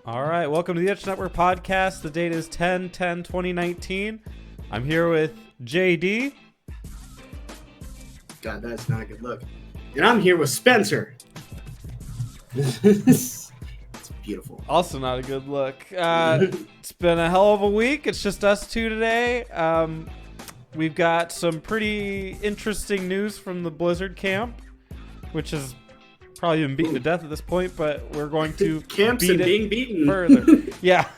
All right, welcome to the Itch Network podcast. The date is 10/10/2019. I'm here with JD. God, that's not a good look. And I'm here with Spencer. It's beautiful. Also not a good look. It's been a hell of a week. It's just us two today. We've got some pretty interesting news from the Blizzard camp, which has probably been beaten to death at this point, but we're going to Camps beat and it being beaten further. Yeah.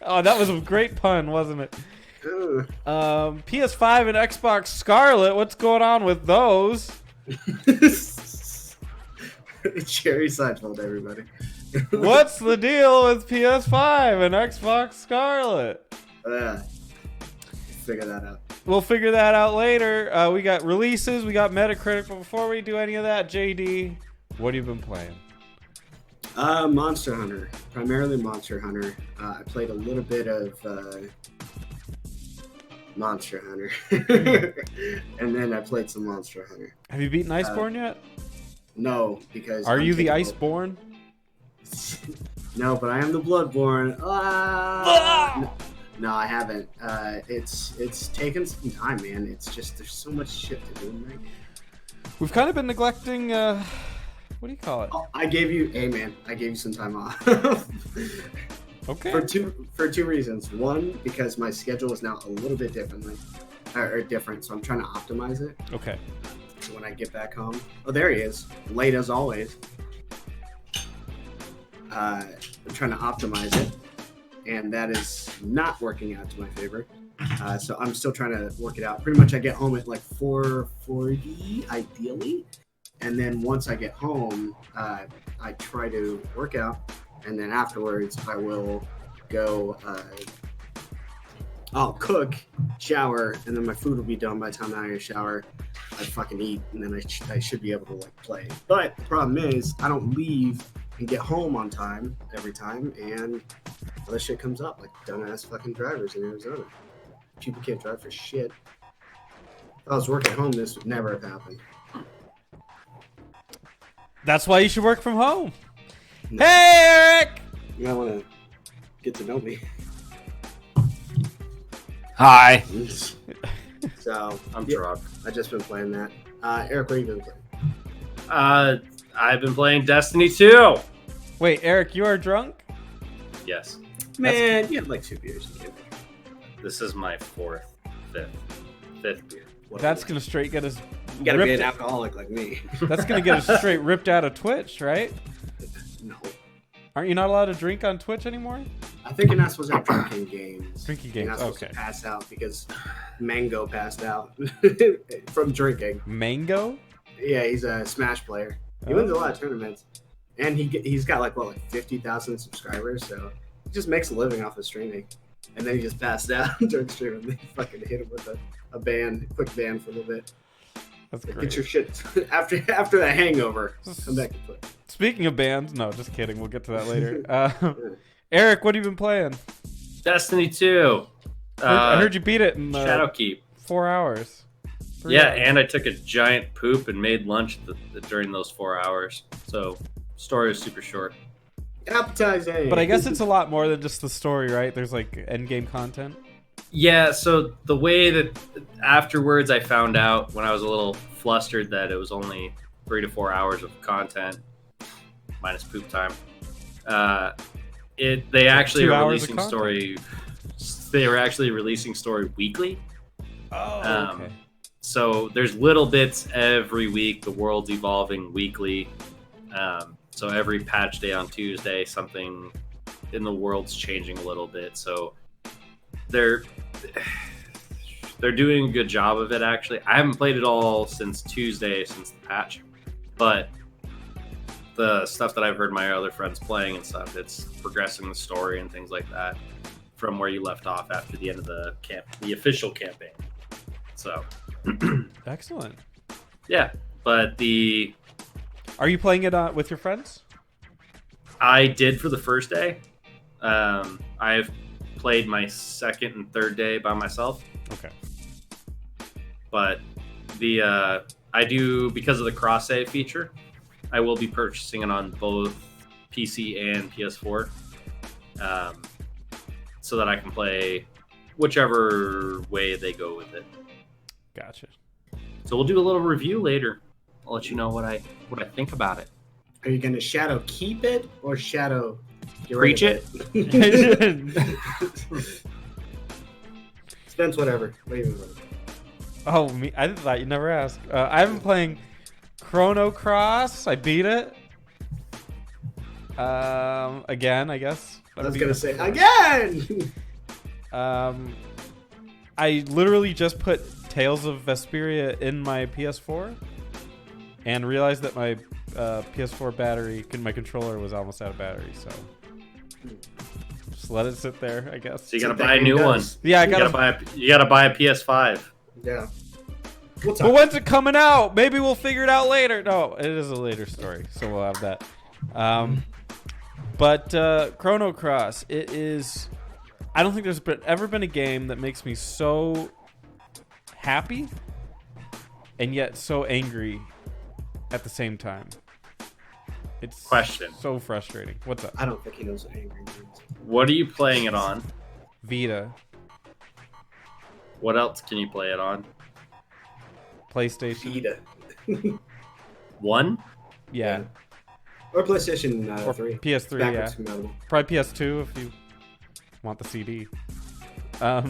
Oh, that was a great pun, wasn't it? PS5 and Xbox Scarlet, what's going on with those? Jerry Seinfeld, everybody. What's the deal with PS5 and Xbox Scarlet? Figure that out. We'll figure that out later. We got releases, we got Metacritic, but before we do any of that, JD, what have you been playing? Monster Hunter. Primarily Monster Hunter. I played a little bit of Monster Hunter. And then I played some Monster Hunter. Have you beaten Iceborne yet? No, because... Are you the Iceborne? No, but I am the Bloodborne. No, I haven't. It's taken some time, man. It's just there's so much shit to do right now. We've kind of been neglecting... what do you call it? Oh, I gave you some time off. Okay. For two reasons. One, because my schedule is now a little bit different, so I'm trying to optimize it. Okay. So when I get back home, oh, there he is, late as always. I'm trying to optimize it, and that is not working out to my favor. So I'm still trying to work it out. Pretty much, I get home at like 4:40, ideally. And then once I get home, I try to work out, and then afterwards I will go. I'll cook, shower, and then my food will be done by the time I shower. I fucking eat, and then I should be able to like play. But the problem is I don't leave and get home on time every time, and other shit comes up like dumbass fucking drivers in Arizona. People can't drive for shit. If I was working at home, this would never have happened. That's why you should work from home. No. Hey, Eric! You might want to get to know me. Hi. So I'm drunk. I just been playing that. Eric, what have you been playing? I've been playing Destiny 2. Wait, Eric, you are drunk? Yes. Man, you had like 2 beers. This is my fifth beer. That's going to straight get us... You gotta be an alcoholic like me. That's going to get us straight ripped out of Twitch, right? No. Aren't you not allowed to drink on Twitch anymore? I think you're not supposed to have drinking games. Drinking You're games, not supposed okay. to pass out because Mango passed out from drinking. Mango? Yeah, he's a Smash player. He wins a lot of tournaments. And he's got like 50,000 subscribers, so he just makes a living off of streaming. And then he just passed out during streaming. They fucking hit him with a quick ban for a little bit. That's great. Get your shit after that hangover. Come back and play. Speaking of bands, no, just kidding. We'll get to that later. Eric, what have you been playing? Destiny 2. I heard you beat it in Shadowkeep. 4 hours. 3 Yeah, hours. and I took a giant poop and made lunch during those 4 hours. So, story was super short. Appetizing. But I guess it's a lot more than just the story, right? There's like end game content. Yeah, so the way that afterwards I found out when I was a little flustered that it was only 3 to 4 hours of content minus poop time. They actually are releasing story. They were actually releasing story weekly. Oh, okay. So there's little bits every week. The world's evolving weekly. So every patch day on Tuesday, something in the world's changing a little bit. So they're doing a good job of it, actually. I haven't played it all since Tuesday, since the patch, but the stuff that I've heard my other friends playing and stuff, it's progressing the story and things like that from where you left off after the end of the official campaign. So Excellent. Yeah, but Are you playing it with your friends? I did for the first day. I've played my second and third day by myself. Okay. But I do, because of the cross save feature, I will be purchasing it on both PC and PS4. so that I can play whichever way they go with it. Gotcha. So we'll do a little review later. I'll let you know what I think about it. Are you gonna shadow keep it or shadow get Preach rid it. of it? Spence, whatever. What do you mean? Oh, me? I thought you never asked. I've been playing Chrono Cross. I beat it. Again, I guess. I was gonna say again. I literally just put Tales of Vesperia in my PS4 and realized that my PS4 battery, my controller was almost out of battery, so just let it sit there, I guess. So you gotta buy a new one. Yeah, you gotta buy a PS5. Yeah. But when's it coming out? Maybe we'll figure it out later. No, it is a later story, so we'll have that. But Chrono Cross, it is. I don't think there's ever been a game that makes me so happy and yet so angry at the same time. It's so frustrating. What's up? I don't think he knows what angry means. What are you playing it on? Vita. What else can you play it on? PlayStation. Vita. 1? Yeah. Or PlayStation or 3. PS3, Backwards yeah. compatible. Probably PS2 if you want the CD. I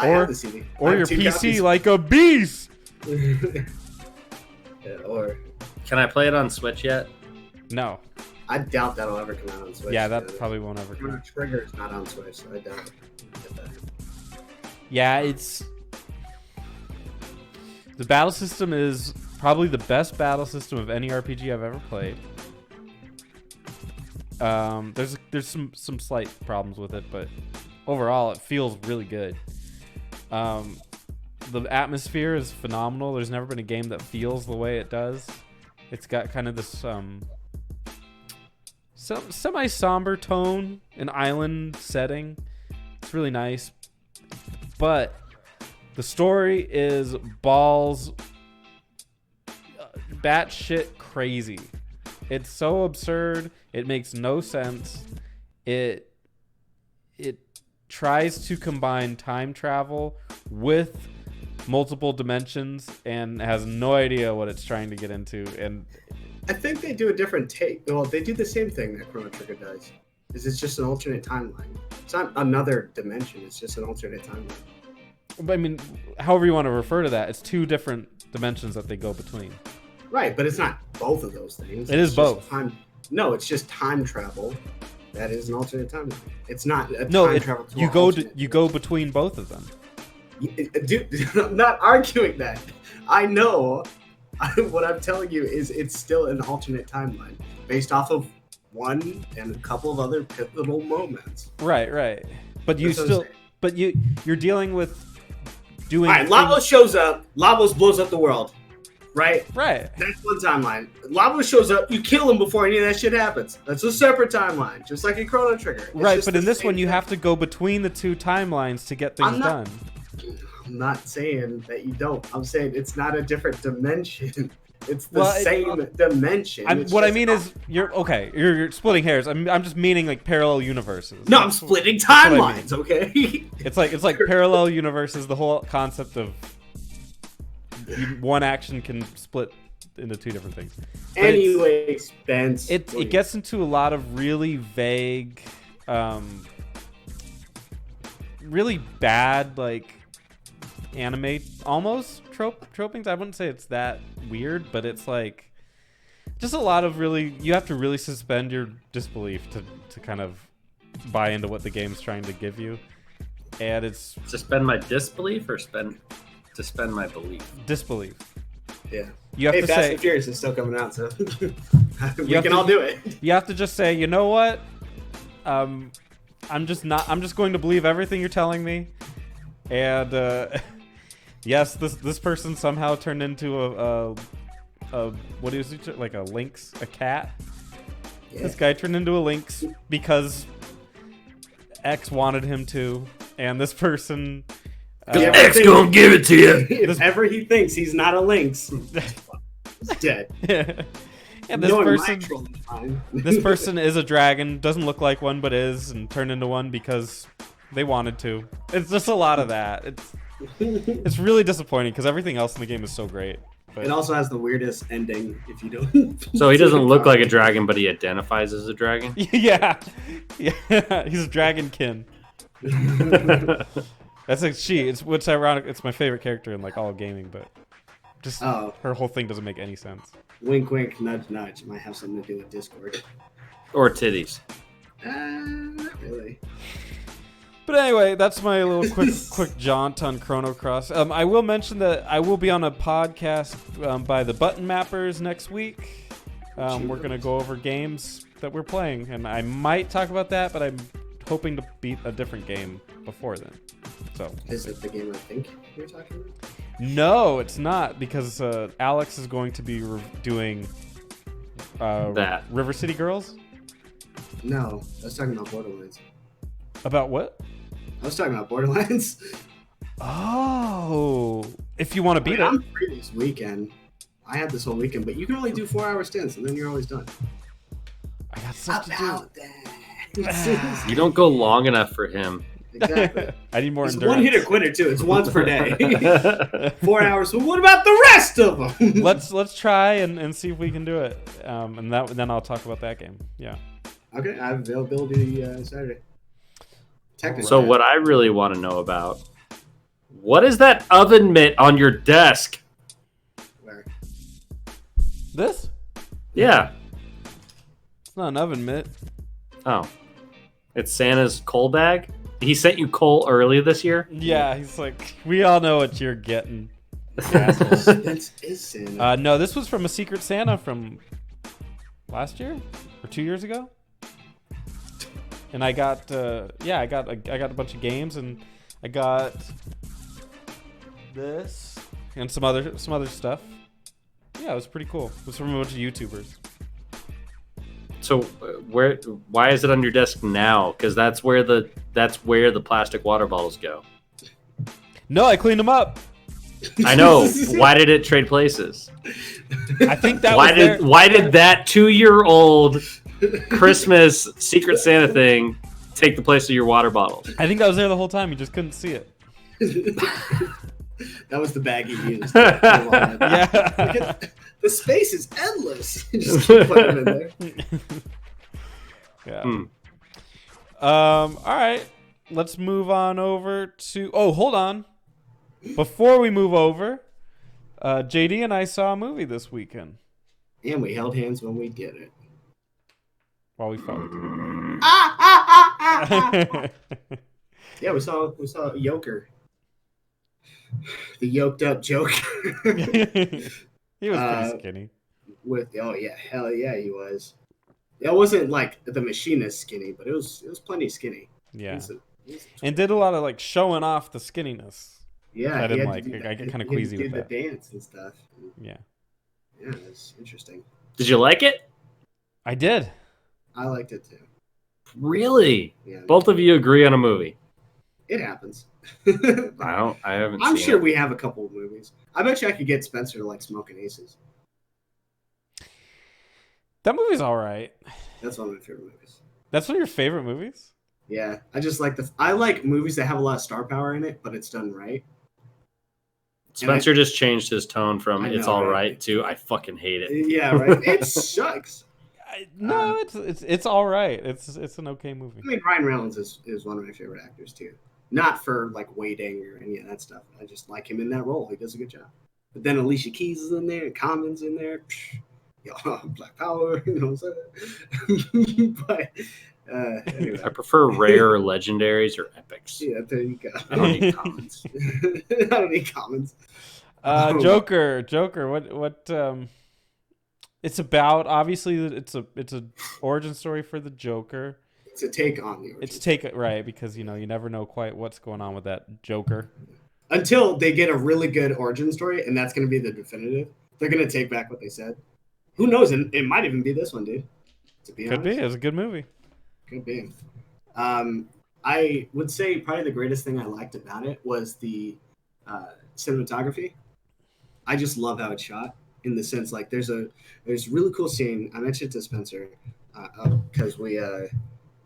have the CD. Or your PC like a beast. Yeah, or Can I play it on Switch yet? No. I doubt that'll ever come out on Switch. Yeah, that probably won't ever come Chrono out. Trigger is not on Switch, so I doubt it. Get that. Yeah, it's... The battle system is probably the best battle system of any RPG I've ever played. There's some slight problems with it, but overall it feels really good. The atmosphere is phenomenal. There's never been a game that feels the way it does. It's got kind of this semi-somber tone, an island setting. It's really nice. But the story is balls batshit crazy. It's so absurd. It makes no sense. It tries to combine time travel with multiple dimensions and has no idea what it's trying to get into. And I think they do a different take. Well, they do the same thing that Chrono Trigger does. It's just an alternate timeline. It's not another dimension. It's just an alternate timeline. I mean, however you want to refer to that, it's two different dimensions that they go between. Right, but it's not both of those things. It is both. No, it's just time travel. That is an alternate timeline. It's not a time travel. You go between both of them. Dude, I'm not arguing that. I know. What I'm telling you is it's still an alternate timeline based off of one and a couple of other pivotal moments. Right. But you're dealing with doing. All right, Lavos shows up. Lavos blows up the world. Right. That's one timeline. Lavos shows up. You kill him before any of that shit happens. That's a separate timeline, just like in Chrono Trigger. Right, but in this one, you have to go between the two timelines to get things done. I'm not saying that you don't. I'm saying it's not a different dimension. It's the same dimension. What I mean is, you're splitting hairs. I'm just meaning like parallel universes. No, I'm splitting timelines. Okay. It's like parallel universes. The whole concept of one action can split into two different things. But anyway, Spence. It gets into a lot of really vague, really bad like anime almost tropings. I wouldn't say it's that weird, but it's like just a lot of really, you have to really suspend your disbelief to kind of buy into what the game's trying to give you. And it's suspend my disbelief or suspend my belief? Disbelief. Yeah. You have to Fast say and Furious is still coming out, so we can all do it. You have to just say, you know what? I'm just going to believe everything you're telling me. And yes, this person somehow turned into a what is it, like a lynx, a cat? Yeah. This guy turned into a lynx because X wanted him to, and this person. X gonna give it to you. If ever he thinks he's not a lynx, he's dead. And this Knowing my person, trolling time. this person is a dragon, doesn't look like one, but is, and turned into one because they wanted to. It's just a lot of that. It's really disappointing because everything else in the game is so great. But It also has the weirdest ending if you don't. So he doesn't look like a dragon, but he identifies as a dragon. yeah, he's a dragonkin. That's like she. It's what's ironic. It's my favorite character in like all of gaming, but just her whole thing doesn't make any sense. Wink, wink, nudge, nudge. Might have something to do with Discord. Or titties. Not really. But anyway, that's my little quick jaunt on Chrono Cross. I will mention that I will be on a podcast by the Button Mappers next week. We're gonna go over games that we're playing, and I might talk about that, but I'm hoping to beat a different game before then. So Is it the game I think you're talking about? no, it's not, because Alex is going to be doing That. River City Girls. No, I was talking about Borderlands. About what? I was talking about Borderlands. Oh, if you want to beat it. I'm free this weekend. I had this whole weekend, but you can only do 4-hour stints, and then you're always done. I got stuff to do. About that. You don't go long enough for him. Exactly. I need more It's endurance. one hitter quitter too. It's once per day. 4 hours. Well, what about the rest of them? Let's try and see if we can do it. And then I'll talk about that game. Yeah. Okay, I have availability Saturday. Technically. So what I really want to know about, what is that oven mitt on your desk? Where? This? Yeah. It's not an oven mitt. Oh. It's Santa's coal bag? He sent you coal early this year? Yeah, he's like, we all know what you're getting. That is Santa. No, this was from a Secret Santa from last year or 2 years ago. And I got, I got a bunch of games, and I got this and some other stuff. Yeah, it was pretty cool. It was from a bunch of YouTubers. So why is it on your desk now? Because that's where the plastic water bottles go. No, I cleaned them up. I know. Why did it trade places? I think that was why did that 2-year-old Christmas Secret Santa thing take the place of your water bottles? I think that was there the whole time. You just couldn't see it. That was the bag he used. Yeah. The space is endless. Just keep putting them in there. Yeah. All right. Let's move on over to. Oh, hold on. Before we move over, JD and I saw a movie this weekend And we held hands when we did it. while we fought. Yeah, we saw Joker. The yoked up Joker. He was pretty skinny. Oh yeah, hell yeah, he was. It wasn't like the machinist skinny, but it was plenty skinny. Yeah. And did a lot of like showing off the skinniness. Yeah, I didn't he had like. to do I that. get kind of He had queasy to with do that. the dance and stuff. Yeah. Yeah, it's interesting. Did you like it? I did. I liked it too. Really? Yeah, Both of you agree on a movie? it happens. I haven't. I'm seen sure it. we have a couple of movies. I bet you I could get Spencer to like Smoking Aces. That movie's all right. That's one of my favorite movies. That's one of your favorite movies? Yeah, I just like I like movies that have a lot of star power in it, but it's done right. Spencer just changed his tone from I "it's know, all right? right" to "I fucking hate it." Yeah, right. It sucks. No, it's all right. It's an okay movie. I mean, Ryan Reynolds is one of my favorite actors too. Not for like waiting or any of that stuff. I just like him in that role. He does a good job. But then Alicia Keys is in there, and Common's in there. Yo, Black Power, you know what I'm saying? But anyway. I prefer rare legendaries or epics. Yeah, there you go. I don't need commons. I don't need comments. Joker. What? It's about, obviously it's a origin story for the Joker. It's a take on the origin. It's right, because you never know quite what's going on with that Joker. Until they get a really good origin story, and that's going to be the definitive. They're going to take back what they said. Who knows? And it might even be this one, dude. To be honest. Could be. It was a good movie. Could be. I would say probably the greatest thing I liked about it was the cinematography. I just love how it's shot. in the sense like there's a really cool scene. I mentioned to Spencer because we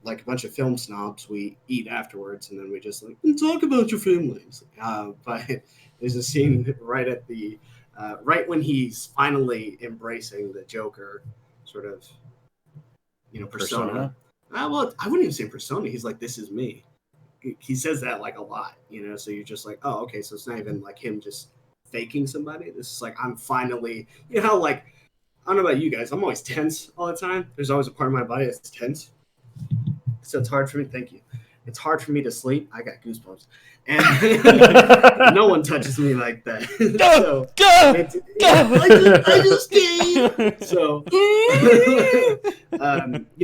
like a bunch of film snobs, we eat afterwards and then we just like talk about your families. But there's a scene right at the right when he's finally embracing the Joker sort of persona. Well, I wouldn't even say persona. He's like, this is me. He says that like a lot, so you're just like, oh, okay, so it's not even like him just faking somebody. This is like, I'm finally, how like, I don't know about you guys, I'm always tense all the time. There's always a part of my body that's tense, so it's hard for me. Thank you. It's hard for me to sleep. I got goosebumps, and no one touches me like that. So I just did. So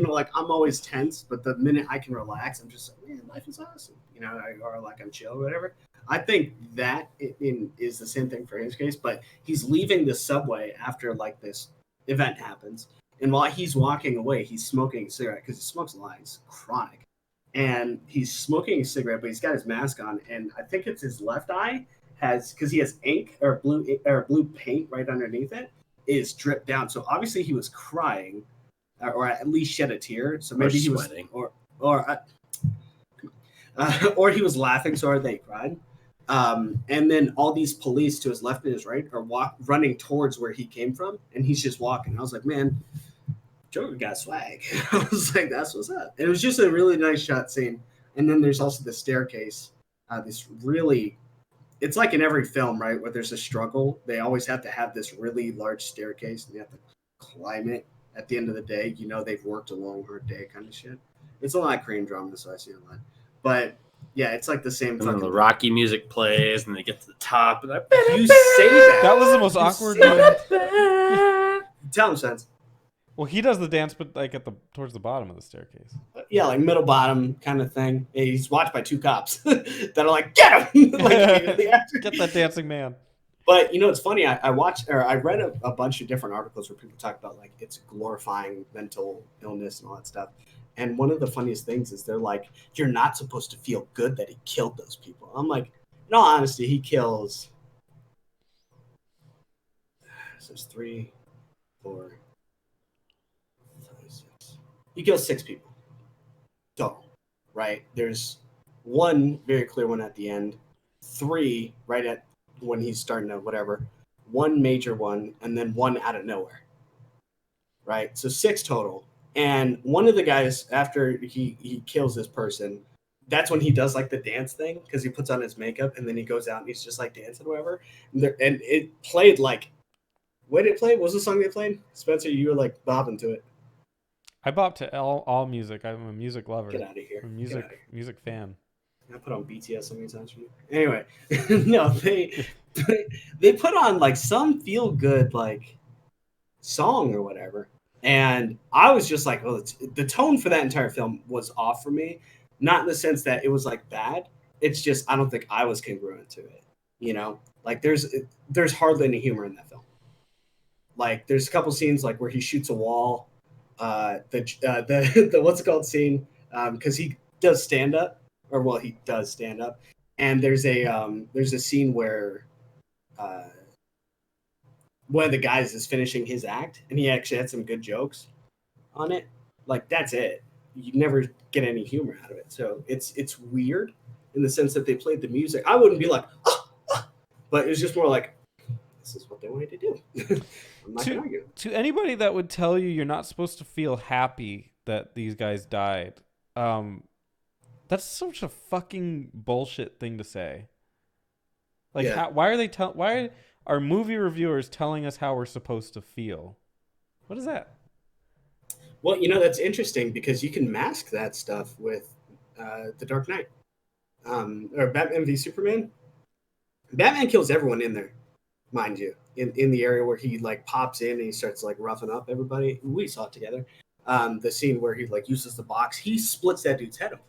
like I'm always tense, but the minute I can relax, I'm just like, man, life is awesome. Or like I'm chill or whatever. I think that is the same thing for his case, but he's leaving the subway after like this event happens. And while he's walking away, he's smoking a cigarette because he smokes a lot. He's chronic. And he's smoking a cigarette, but he's got his mask on. And I think it's his left eye because he has ink or blue paint right underneath it, is dripped down. So obviously he was crying or at least shed a tear. So maybe he was sweating. Or he was laughing so hard they cried. And then all these police to his left and his right are running towards where he came from. And he's just walking. I was like, man, Joker got swag. I was like, that's what's up. And it was just a really nice shot scene. And then there's also the staircase. It's like in every film, right, where there's a struggle. They always have to have this really large staircase. And they have to climb it at the end of the day. They've worked a long, hard day kind of shit. It's a lot of Korean drama, so I see a lot. But yeah, it's like the same. And then the Rocky music plays, and they get to the top. And you say that. That was the most awkward. Tell him, Sense. Well, he does the dance, but like towards the bottom of the staircase. Yeah, like middle bottom kind of thing. He's watched by two cops that are like, get him! Get that dancing man. But it's funny. I read a bunch of different articles where people talk about like it's glorifying mental illness and all that stuff. And one of the funniest things is they're like, you're not supposed to feel good that he killed those people. I'm like, in all honesty, he kills. So it's 3, 4, 5, 6. He kills 6 people. Total, right? There's one very clear one at the end, 3 right at when he's starting to whatever, 1 major one, and then 1 out of nowhere. Right? So 6 total. And one of the guys, after he kills this person, that's when he does like the dance thing because he puts on his makeup and then he goes out and he's just like dancing or whatever. And it played like, what did it play? What was the song they played? Spencer, you were like bobbing to it. I bop to all music. I'm a music lover. Get out of here. I'm a music fan. I put on BTS so many times for you. Anyway, no, they put on like some feel good like song or whatever. And I was just like, oh, the tone for that entire film was off for me. Not in the sense that it was like bad. It's just I don't think I was congruent to it. Like there's hardly any humor in that film. Like there's a couple scenes like where he shoots a wall. The what's it called scene because he does stand up he does stand up. And there's a scene where one of the guys is finishing his act, and he actually had some good jokes on it. Like, that's it. You never get any humor out of it. So it's weird in the sense that they played the music. I wouldn't be like, but it was just more like, this is what they wanted to do. I'm not going to argue. To anybody that would tell you you're not supposed to feel happy that these guys died, that's such a fucking bullshit thing to say. Like, yeah. Why are movie reviewers telling us how we're supposed to feel? What is that? Well, that's interesting because you can mask that stuff with The Dark Knight or Batman v Superman. Batman kills everyone in there, mind you, in the area where he like pops in and he starts like roughing up everybody. We saw it together. The scene where he like uses the box, he splits that dude's head open.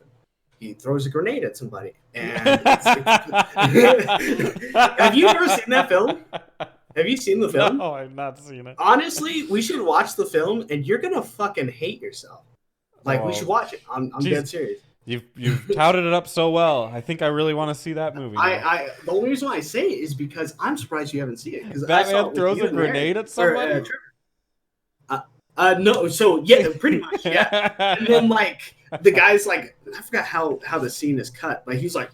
He throws a grenade at somebody. And have you ever seen that film? Have you seen the film? No, I've not seen it. Honestly, we should watch the film, and you're gonna fucking hate yourself. Like, we should watch it. I'm dead serious. You've touted it up so well. I think I really want to see that movie. The only reason why I say it is because I'm surprised you haven't seen it. Because Batman throws a grenade at somebody. No, so yeah, pretty much, yeah. And then like the guy's like, I forgot how the scene is cut, but he's like,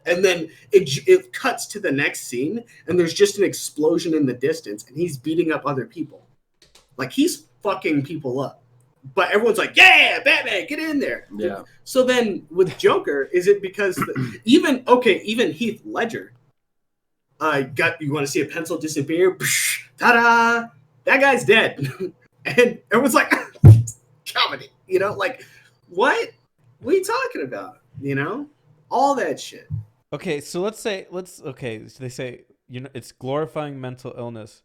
and then it cuts to the next scene, and there's just an explosion in the distance, and he's beating up other people, like he's fucking people up. But everyone's like, yeah, Batman, get in there. Yeah. So then with Joker, is it because even Heath Ledger you want to see a pencil disappear? Ta-da! That guy's dead. And everyone's like, comedy. You know, like, what are you talking about? You know? All that shit. Okay, so so they say, you know, it's glorifying mental illness.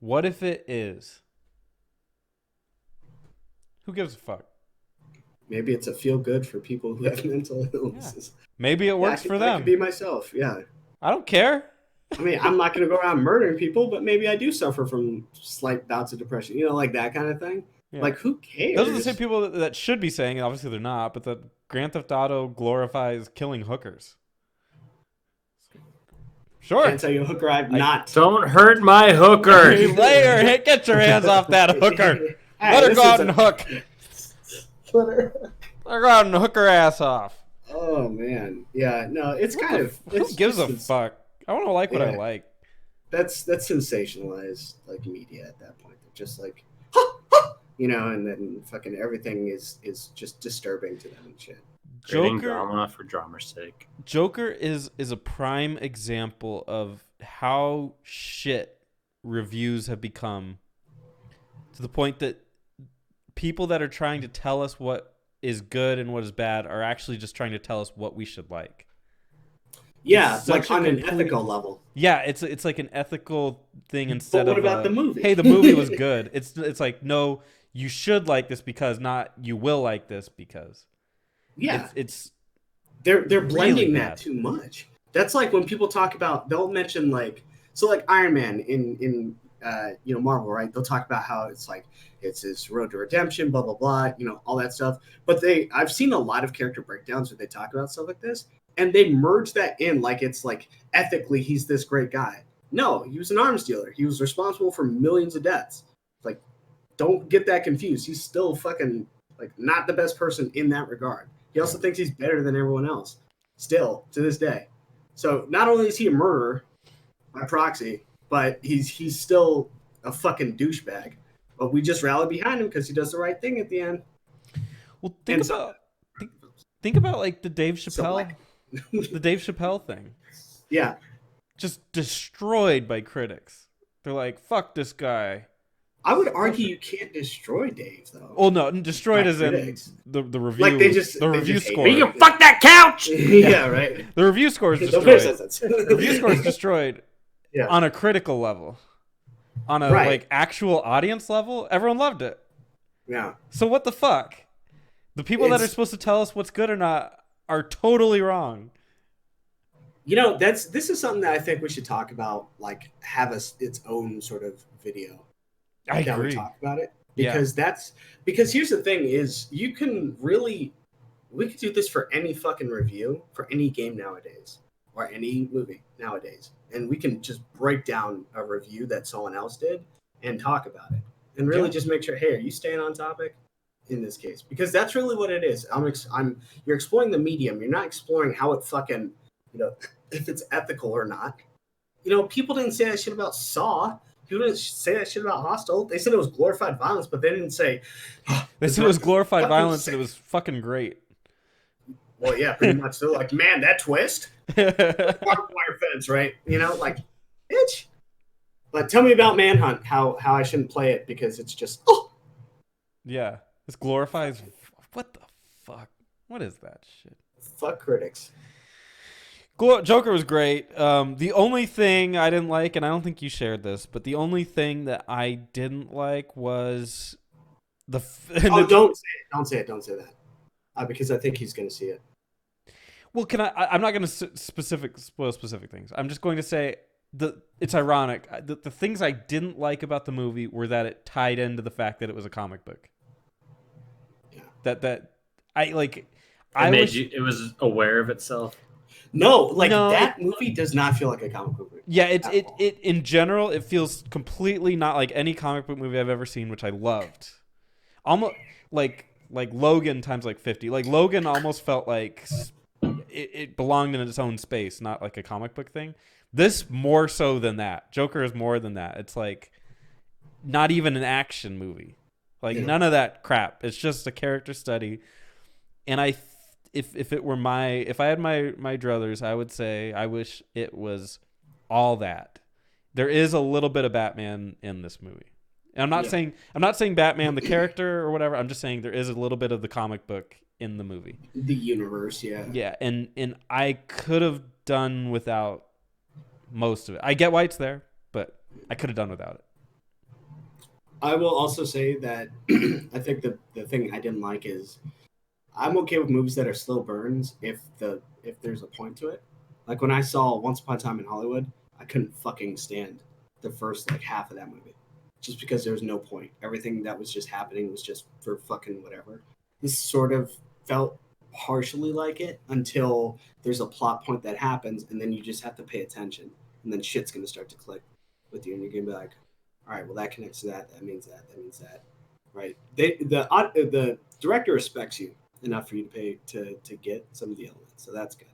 What if it is? Who gives a fuck? Maybe it's a feel good for people who have mental illnesses. Yeah. Maybe it works for them. I could be myself, yeah. I don't care. I mean, I'm not going to go around murdering people, but maybe I do suffer from slight bouts of depression, you know, like that kind of thing. Yeah. Like, who cares? Those are the same people that should be saying, and obviously they're not, but that Grand Theft Auto glorifies killing hookers. Sure. Can't tell you a hooker I've not. Don't hurt my hooker. Hey, Layer, get your hands off that hooker. Let her go out and hook. Let her go out and hook her ass off. Oh, man. Yeah, no, it's kind of... Who gives a fuck? I want to like what I like. That's sensationalized, like, media at that point. They're just like, you know, and then fucking everything is just disturbing to them and shit. Creating drama for drama's sake. Joker is a prime example of how shit reviews have become, to the point that people that are trying to tell us what is good and what is bad are actually just trying to tell us what we should like. Yeah, like on an ethical level. Yeah, it's like an ethical thing instead of. But what about the movie? Hey, the movie was good. It's like, no, you should like this because, not you will like this because. Yeah, they're blending that too much. That's like when people talk about, they'll mention like Iron Man in Marvel, right? They'll talk about how it's like it's his road to redemption, blah blah blah, you know, all that stuff. But I've seen a lot of character breakdowns where they talk about stuff like this, and they merge that in like it's like ethically he's this great guy. No, he was an arms dealer. He was responsible for millions of deaths. Like, don't get that confused. He's still fucking like not the best person in that regard. He also thinks he's better than everyone else, still to this day. So not only is he a murderer by proxy, but he's still a fucking douchebag. But we just rally behind him because he does the right thing at the end. Well, think about like the Dave Chappelle, the Dave Chappelle thing. Yeah, just destroyed by critics. They're like, "Fuck this guy." I would argue you can't destroy Dave, though. Oh no, destroyed as in the review. Like the review score. You can fuck that couch. Yeah, right. The review score is destroyed. The review score is destroyed on a critical level. On a like actual audience level, everyone loved it. Yeah. So what the fuck? The people that are supposed to tell us what's good or not are totally wrong. You know, this is something that I think we should talk about. Like, have its own sort of video. I agree. We talk about it because here's the thing: is we could do this for any fucking review for any game nowadays or any movie nowadays, and we can just break down a review that someone else did and talk about it and really just make sure, hey, are you staying on topic in this case? Because that's really what it is. You're exploring the medium. You're not exploring how it fucking, you know, if it's ethical or not. You know, people didn't say that shit about Saw. People didn't say that shit about Hostel. They said it was glorified violence, but they didn't say... they said it was glorified violence and it was fucking great. Well, yeah, pretty much. They're like, man, that twist? Barbed wire fence, right? You know, like, bitch. But tell me about Manhunt, how I shouldn't play it, because it's just... Oh! Yeah. This glorifies... What the fuck? What is that shit? Fuck critics. Joker was great. The only thing I didn't like, and I don't think you shared this, but the only thing that I didn't like was don't say it. Don't say that. Because I think he's going to see it. Well, I'm not going to spoil specific things. I'm just going to say it's ironic. The things I didn't like about the movie were that it tied into the fact that it was a comic book. Yeah. That I like. It was aware of itself. No, like No, that movie does not feel like a comic book movie. Yeah, at all. it in general it feels completely not like any comic book movie I've ever seen, which I loved. Almost like Logan times like 50. Like Logan almost felt like it belonged in its own space, not like a comic book thing. This more so than that. Joker is more than that. It's like not even an action movie. Like none of that crap. It's just a character study. And if it were if I had my druthers, I would say I wish it was all that. There is a little bit of Batman in this movie. And I'm not saying Batman the character or whatever. I'm just saying there is a little bit of the comic book in the movie. The universe, yeah. Yeah, and I could have done without most of it. I get why it's there, but I could have done without it. I will also say that I think the thing I didn't like is I'm okay with movies that are slow burns if there's a point to it. Like when I saw Once Upon a Time in Hollywood, I couldn't fucking stand the first like half of that movie. Just because there was no point. Everything that was just happening was just for fucking whatever. This sort of felt partially like it until there's a plot point that happens and then you just have to pay attention. And then shit's going to start to click with you and you're going to be like, all right, well, that connects to that. That means that. That means that. Right? The director respects you enough for you to pay to get some of the elements. So that's good.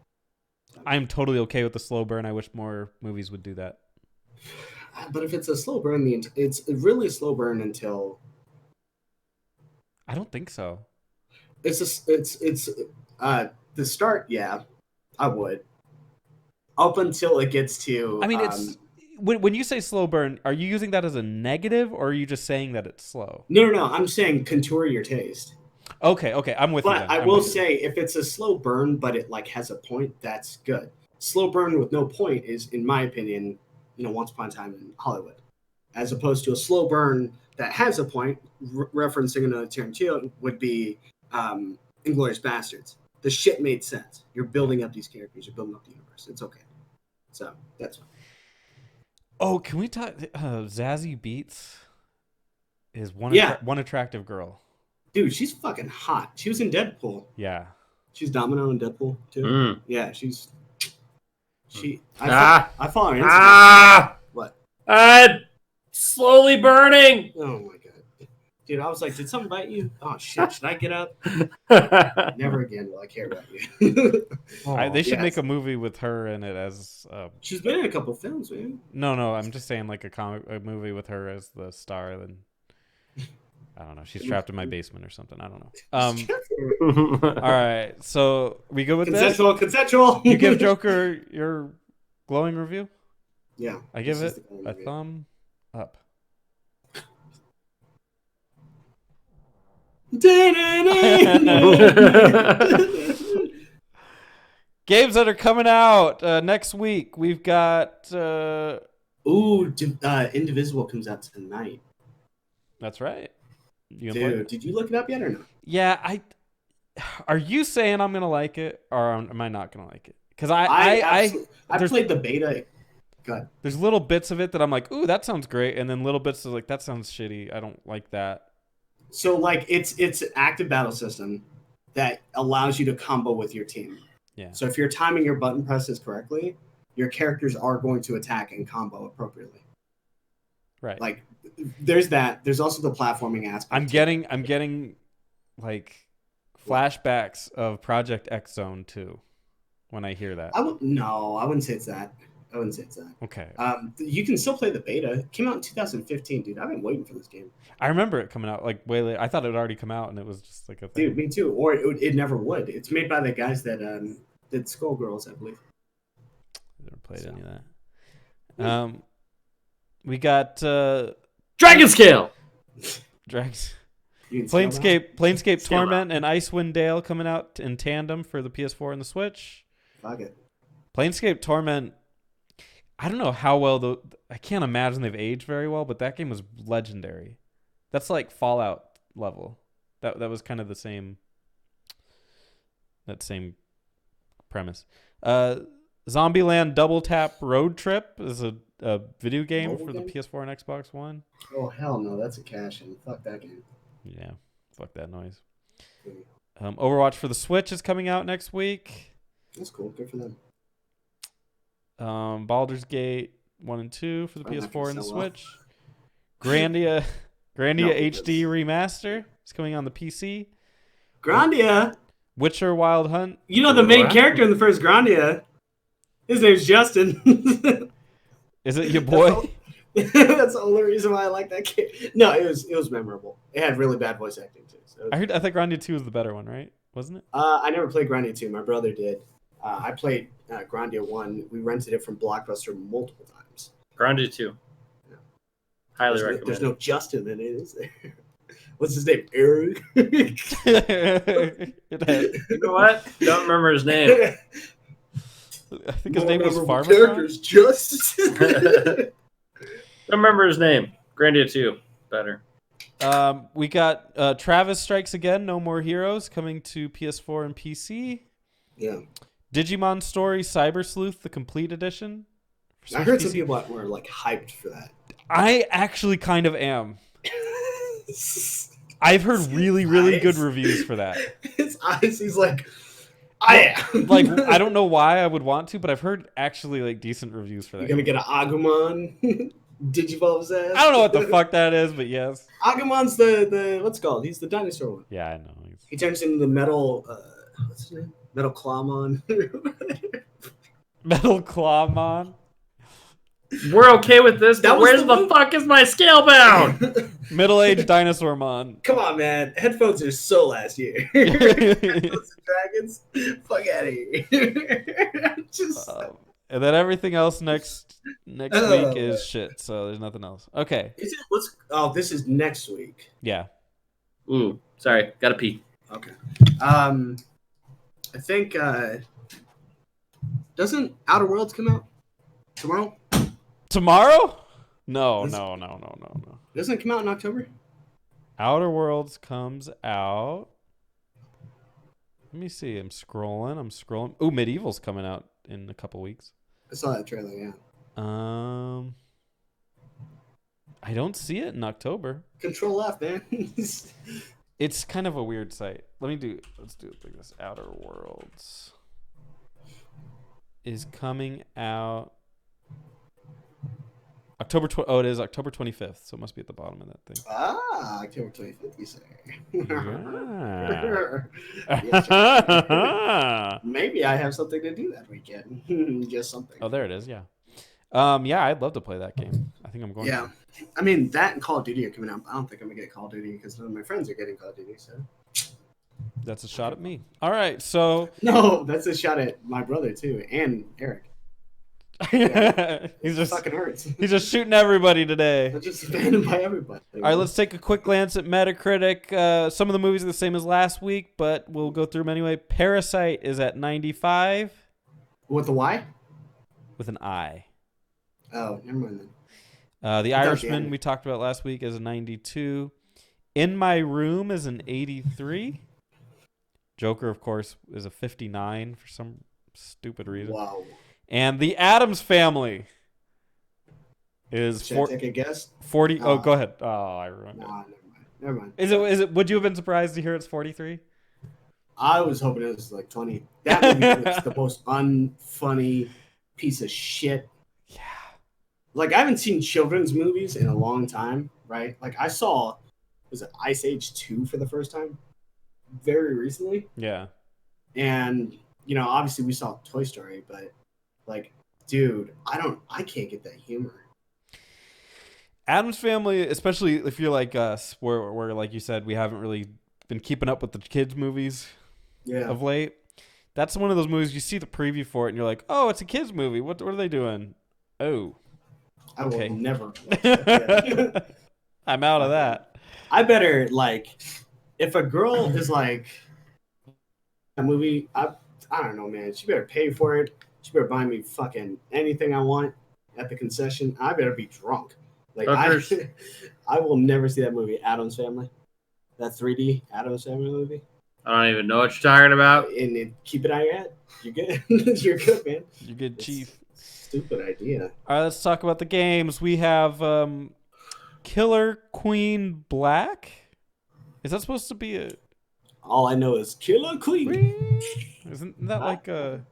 I'm totally okay with the slow burn. I wish more movies would do that. But if it's a slow burn, it's really a slow burn until. I don't think so. It's the start. Yeah, I would. Up until it gets to. I mean, it's when you say slow burn, are you using that as a negative, or are you just saying that it's slow? No. I'm saying contour your taste. Okay, I'm with you. But I will say, if it's a slow burn, but it like has a point, that's good. Slow burn with no point is, in my opinion, Once Upon a Time in Hollywood, as opposed to a slow burn that has a point. Referencing another Tarantino would be Inglourious Bastards. The shit made sense. You're building up these characters. You're building up the universe. It's okay. So that's fine. Oh, can we talk? Zazie Beetz is one attractive girl. Dude, she's fucking hot. She was in Deadpool. Yeah. She's Domino in Deadpool too. Mm. Yeah, I follow her on Instagram. What? Slowly burning. Oh my god. Dude, I was like, did something bite you? Oh shit, should I get up? Never again will I care about you. They should make a movie with her in it as she's been in a couple films, man. No, I'm just saying like a movie with her as the star. Then I don't know. She's trapped in my basement or something. I don't know. All right. So we go with consensual. You give Joker your glowing review? Yeah. I give it a thumb up. Games that are coming out next week. We've got. Indivisible comes out tonight. That's right. Dude, did you look it up yet or no? Yeah, Are you saying I'm gonna like it, or am I not gonna like it? Because I played the beta. God. There's little bits of it that I'm like, ooh, that sounds great, and then little bits of like, that sounds shitty. I don't like that. So like, it's an active battle system that allows you to combo with your team. Yeah. So if you're timing your button presses correctly, your characters are going to attack and combo appropriately. Right. Like, there's that. There's also the platforming aspect. I'm getting like flashbacks of Project X Zone 2 when I hear that. I wouldn't say it's that. Okay. You can still play the beta. It came out in 2015, dude. I've been waiting for this game. I remember it coming out like way late. I thought it had already come out and it was just like a thing. Dude, me too. Or it never would. It's made by the guys that did Skullgirls, I believe. Never played any of that. We got Dragon Scale. Planescape Torment and Icewind Dale coming out in tandem for the PS4 and the Switch. Fuck it. Planescape Torment. I don't know how well I can't imagine they've aged very well, but that game was legendary. That's like Fallout level. That was kind of the same. That same premise. Zombieland Double Tap Road Trip is a video game for the PS4 and Xbox One. Oh hell no, that's a cash-in. Fuck that game. Yeah, fuck that noise. Overwatch for the Switch is coming out next week. That's cool. Good for them. Baldur's Gate 1 and 2 for the Probably not PS4 gonna and the sell well. Switch. Grandia No, HD Remaster is coming on the PC. Grandia. Witcher Wild Hunt. You know the main What? character in the first Grandia. His name's Justin. Is it your boy? That's the only reason why I like that game. No, it was memorable. It had really bad voice acting too. So I thought Grandia 2 was the better one, right? Wasn't it? I never played Grandia 2. My brother did. I played Grandia 1. We rented it from Blockbuster multiple times. Grandia 2. Yeah. Highly recommend. There's no Justin in it, is there? What's his name? Eric? It had- You know what? Don't remember his name. I think his name was Farmer. Characters just. Don't remember his name. Grandia 2. Better. We got Travis Strikes Again, No More Heroes coming to PS4 and PC. Yeah. Digimon Story Cyber Sleuth, the complete edition. for I heard PC. some people were like hyped for that. I actually kind of am. I've heard really good reviews for that. His eyes, he's like, I am. Like, I don't know why I would want to, but I've heard actually like decent reviews for that. You're gonna get an Agumon. Digivolve's ass. I don't know what the fuck that is, but yes. Agumon's the what's it called? He's the dinosaur one. Yeah, I know. He turns into the metal. What's his name? Metal Clawmon. Metal Clawmon. We're okay with this, That but was where's the the move. fuck is my scale bound? Middle-aged dinosaur mon. Come on, man. Headphones are so last year. Dragons. Fuck out of here. Just. And then everything else next week is shit. So there's nothing else. Okay. Is it? This is next week. Yeah. Ooh, sorry, gotta pee. Okay. I think doesn't Outer Worlds come out tomorrow? Tomorrow? No. Doesn't it come out in October? Outer Worlds comes out. Let me see. I'm scrolling. Ooh, Medieval's coming out in a couple weeks. I saw that trailer. Yeah. I don't see it in October. Control F, man. It's kind of a weird site. Let's do it like this. Outer Worlds is coming out October. It is October 25th. So it must be at the bottom of that thing. October 25th, you say? Yeah. Maybe I have something to do that weekend. Just something. Oh, there it is. Yeah. Yeah, I'd love to play that game. I think I'm going. Yeah. I mean, that and Call of Duty are coming out. I don't think I'm going to get Call of Duty because none of my friends are getting Call of Duty. So. That's a shot at me. All right, so No, that's a shot at my brother, too, and Eric. he's just fucking hurts. he's just shooting everybody today. I'm just abandoned by everybody. All right, let's take a quick glance at Metacritic. Some of the movies are the same as last week, but we'll go through them anyway. Parasite is at 95 With the Y? with an I. Oh, never mind then. The Without the Irishman N. we talked about last week is a 92. In My Room is an 83. Joker, of course, is a 59 for some stupid reason. Wow. And The Addams Family is Should I take a guess? 40. Oh, go ahead. Oh, I ruined it. Nah, never mind. Is it? Would you have been surprised to hear it's 43? I was hoping it was like 20. That movie was the most unfunny piece of shit. Yeah. Like, I haven't seen children's movies in a long time, right? Like, I saw, was it Ice Age 2 for the first time? Very recently. Yeah. And, you know, obviously we saw Toy Story, but, like, dude, I can't get that humor. Addams Family, especially if you're like us, where like you said, we haven't really been keeping up with the kids' movies of late. That's one of those movies you see the preview for it and you're like, oh, it's a kids' movie. What are they doing? Oh. I Okay. will never watch that. I'm out of that. I better, like, if a girl is like a movie, I don't know, man. She better pay for it. She better buy me fucking anything I want at the concession. I better be drunk. Like, I will never see that movie, Addams Family. That 3D Addams Family movie. I don't even know what you're talking about. And keep it on your head. You're good. You're good, man. You're good, Chief. Stupid idea. All right, let's talk about the games. We have Killer Queen Black. Is that supposed to be a All I know is Killer Queen. Isn't that like a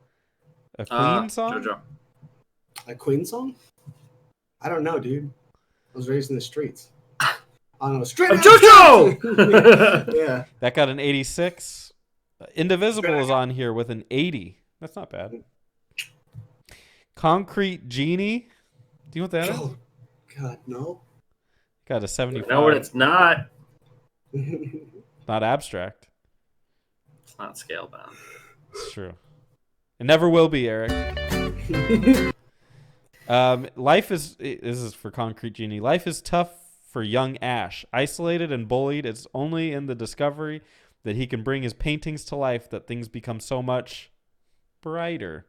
Queen song? JoJo. A Queen song? I don't know, dude. I was raised in the streets. I don't know. Straight out JoJo! Yeah. That got an 86. Indivisible is on here with an 80. That's not bad. Concrete Genie. Do you know what that is? Oh, God, no. Got a 75. No, it's not. Not abstract. It's not scale bound. It's true. It never will be, Eric. Life is. This is for Concrete Genie. Life is tough for young Ash. Isolated and bullied, it's only in the discovery that he can bring his paintings to life that things become so much brighter.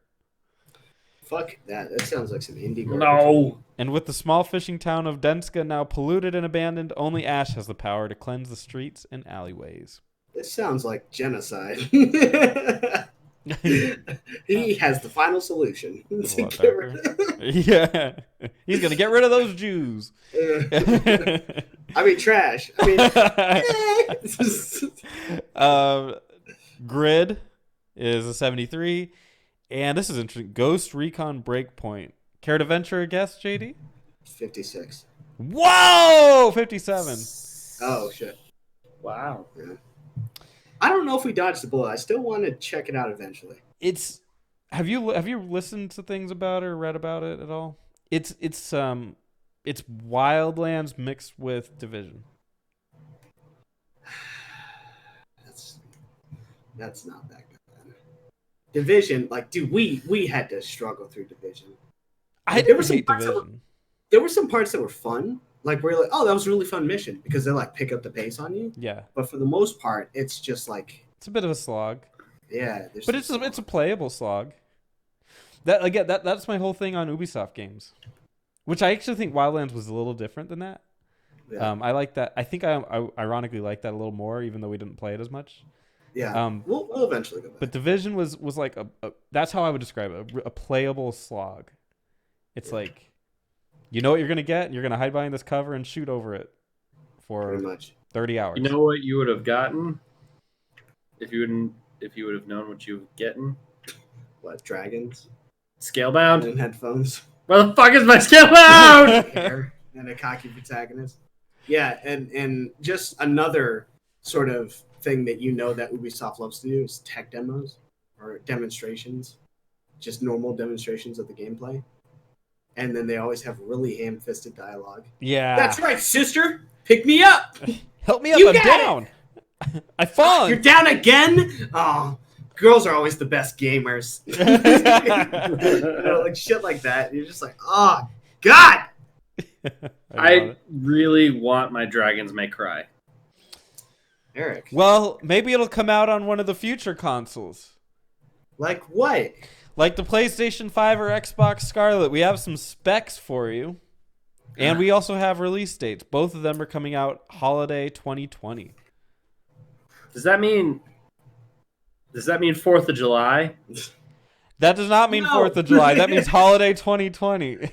Fuck that. That sounds like some indie garbage. No. And with the small fishing town of Denska now polluted and abandoned, only Ash has the power to cleanse the streets and alleyways. This sounds like genocide. He has the final solution. To get rid of- Yeah. He's going to get rid of those Jews. I mean, trash. I mean, Grid is a 73. And this is interesting. Ghost Recon Breakpoint. Care to venture a guess, JD? 56. Whoa! 57. Oh, shit. Wow. Yeah. I don't know if we dodged the bullet. I still want to check it out eventually. It's have you listened to things about it or read about it at all? It's Wildlands mixed with Division. That's not that good. Man. Division, like, dude, we had to struggle through Division. I didn't hate Division. There were some parts that were fun. Like, where you're like, oh, that was a really fun mission because they like pick up the pace on you. Yeah. But for the most part, it's just like It's a bit of a slog. Yeah. But it's a playable slog. That again, that's my whole thing on Ubisoft games, which I actually think Wildlands was a little different than that. Yeah. I like that. I think I ironically like that a little more, even though we didn't play it as much. Yeah. We'll eventually go back. But Division was like a that's how I would describe it, a playable slog. It's like, you know what you're going to get, and you're going to hide behind this cover and shoot over it for pretty much 30 hours. You know what you would have gotten if you would have known what you were getting? What, dragons? Scalebound? And headphones. Where the fuck is my scalebound? Hair and a cocky protagonist. Yeah, and just another sort of thing that you know that Ubisoft loves to do is tech demos or demonstrations. Just normal demonstrations of the gameplay. And then they always have really ham-fisted dialogue. Yeah. That's right, sister! Pick me up! Help me up, You I'm got down! I fallen! You're down again? Oh, girls are always the best gamers. You know, like shit like that. You're just like, oh, God! I really want my Dragons May Cry. Eric. Well, maybe it'll come out on one of the future consoles. Like what? Like the PlayStation 5 or Xbox Scarlet. We have some specs for you. And we also have release dates. Both of them are coming out holiday 2020. Does that mean 4th of July? That does not mean 4th of July. That means holiday 2020.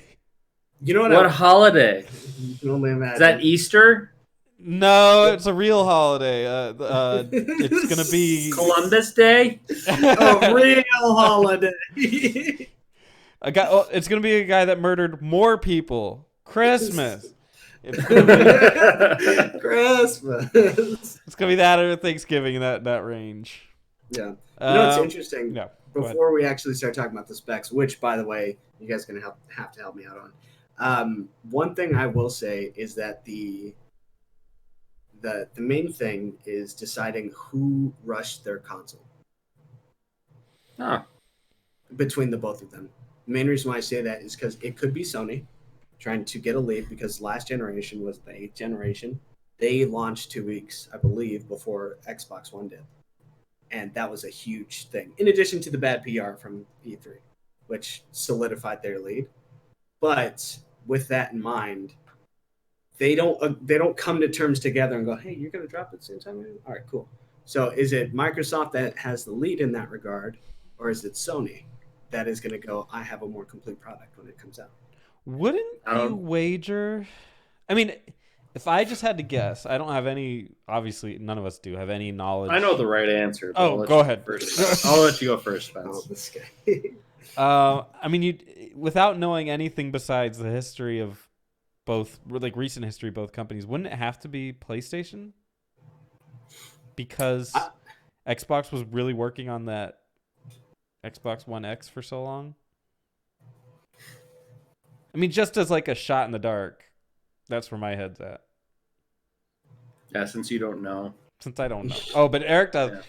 You know What holiday? You can only imagine. Is that Easter? No, it's a real holiday. It's going to be... Columbus Day? A real holiday. It's going to be a guy that murdered more people. Christmas. It's Christmas. It's going to be that or Thanksgiving in that range. Yeah. You know what's interesting? Yeah, before we actually start talking about the specs, which, by the way, you guys are going to have to help me out on. One thing I will say is that the main thing is deciding who rushed their console. Huh. Between the both of them. The main reason why I say that is because it could be Sony trying to get a lead because last generation was the 8th generation. They launched 2 weeks, I believe, before Xbox One did. And that was a huge thing. In addition to the bad PR from E3, which solidified their lead. But with that in mind, they don't come to terms together and go, hey, you're going to drop it at the same time? All right, cool. So is it Microsoft that has the lead in that regard, or is it Sony that is going to go, I have a more complete product when it comes out? Wouldn't you wager? I mean, If I just had to guess, I don't have any. Obviously, none of us do have any knowledge. I know the right answer. But Oh, go ahead. I'll let you go first, Spence. Oh, this guy. I mean, you without knowing anything besides the history of both, like recent history, of both companies, wouldn't it have to be PlayStation? Because Xbox was really working on that Xbox One X for so long. I mean, just as like a shot in the dark, that's where my head's at. Yeah, since you don't know. Since I don't know. Oh, but Eric does.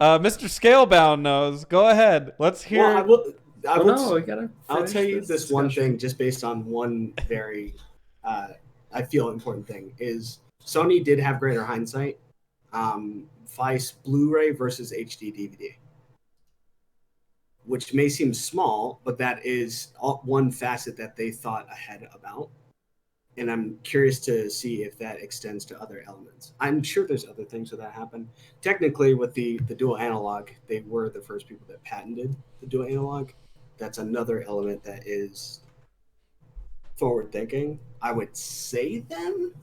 Yeah. Mr. Scalebound knows. Go ahead. Let's hear. Well, I'll tell you this one thing just based on one very, I feel important thing is Sony did have greater hindsight. Vice Blu-ray versus HD DVD, which may seem small, but that is one facet that they thought ahead about. And I'm curious to see if that extends to other elements. I'm sure there's other things where that happen. Technically, with the dual analog, they were the first people that patented the dual analog. That's another element that is forward thinking. I would say them,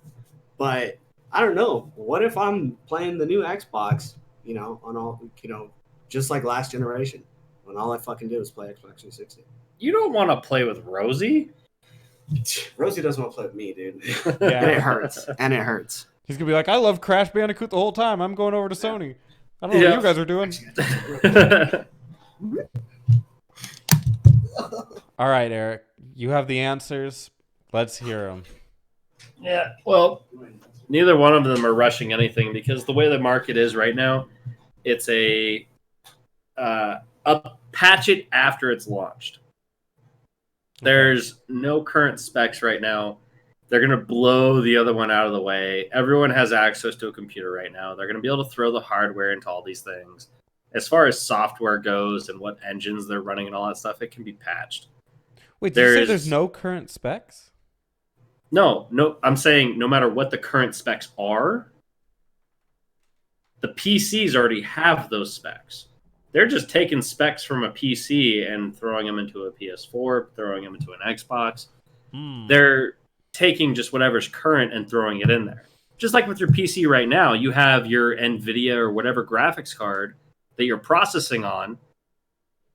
but I don't know. What if I'm playing the new Xbox, on all, just like last generation, when all I fucking did was play Xbox 360? You don't want to play with Rosie? Rosie doesn't want to play with me, dude. Yeah. And it hurts. He's gonna be like, I love Crash Bandicoot the whole time. I'm going over to Sony. I don't know what you guys are doing. All right, Eric, you have the answers. Let's hear them. Yeah, well, neither one of them are rushing anything because the way the market is right now, it's a patch it after it's launched. There's no current specs right now. They're going to blow the other one out of the way. Everyone has access to a computer right now. They're going to be able to throw the hardware into all these things. As far as software goes and what engines they're running and all that stuff, it can be patched. Wait, did you say there's no current specs? No. I'm saying no matter what the current specs are, the PCs already have those specs. They're just taking specs from a PC and throwing them into a PS4, throwing them into an Xbox. They're taking just whatever's current and throwing it in there. Just like with your PC right now, you have your NVIDIA or whatever graphics card that you're processing on,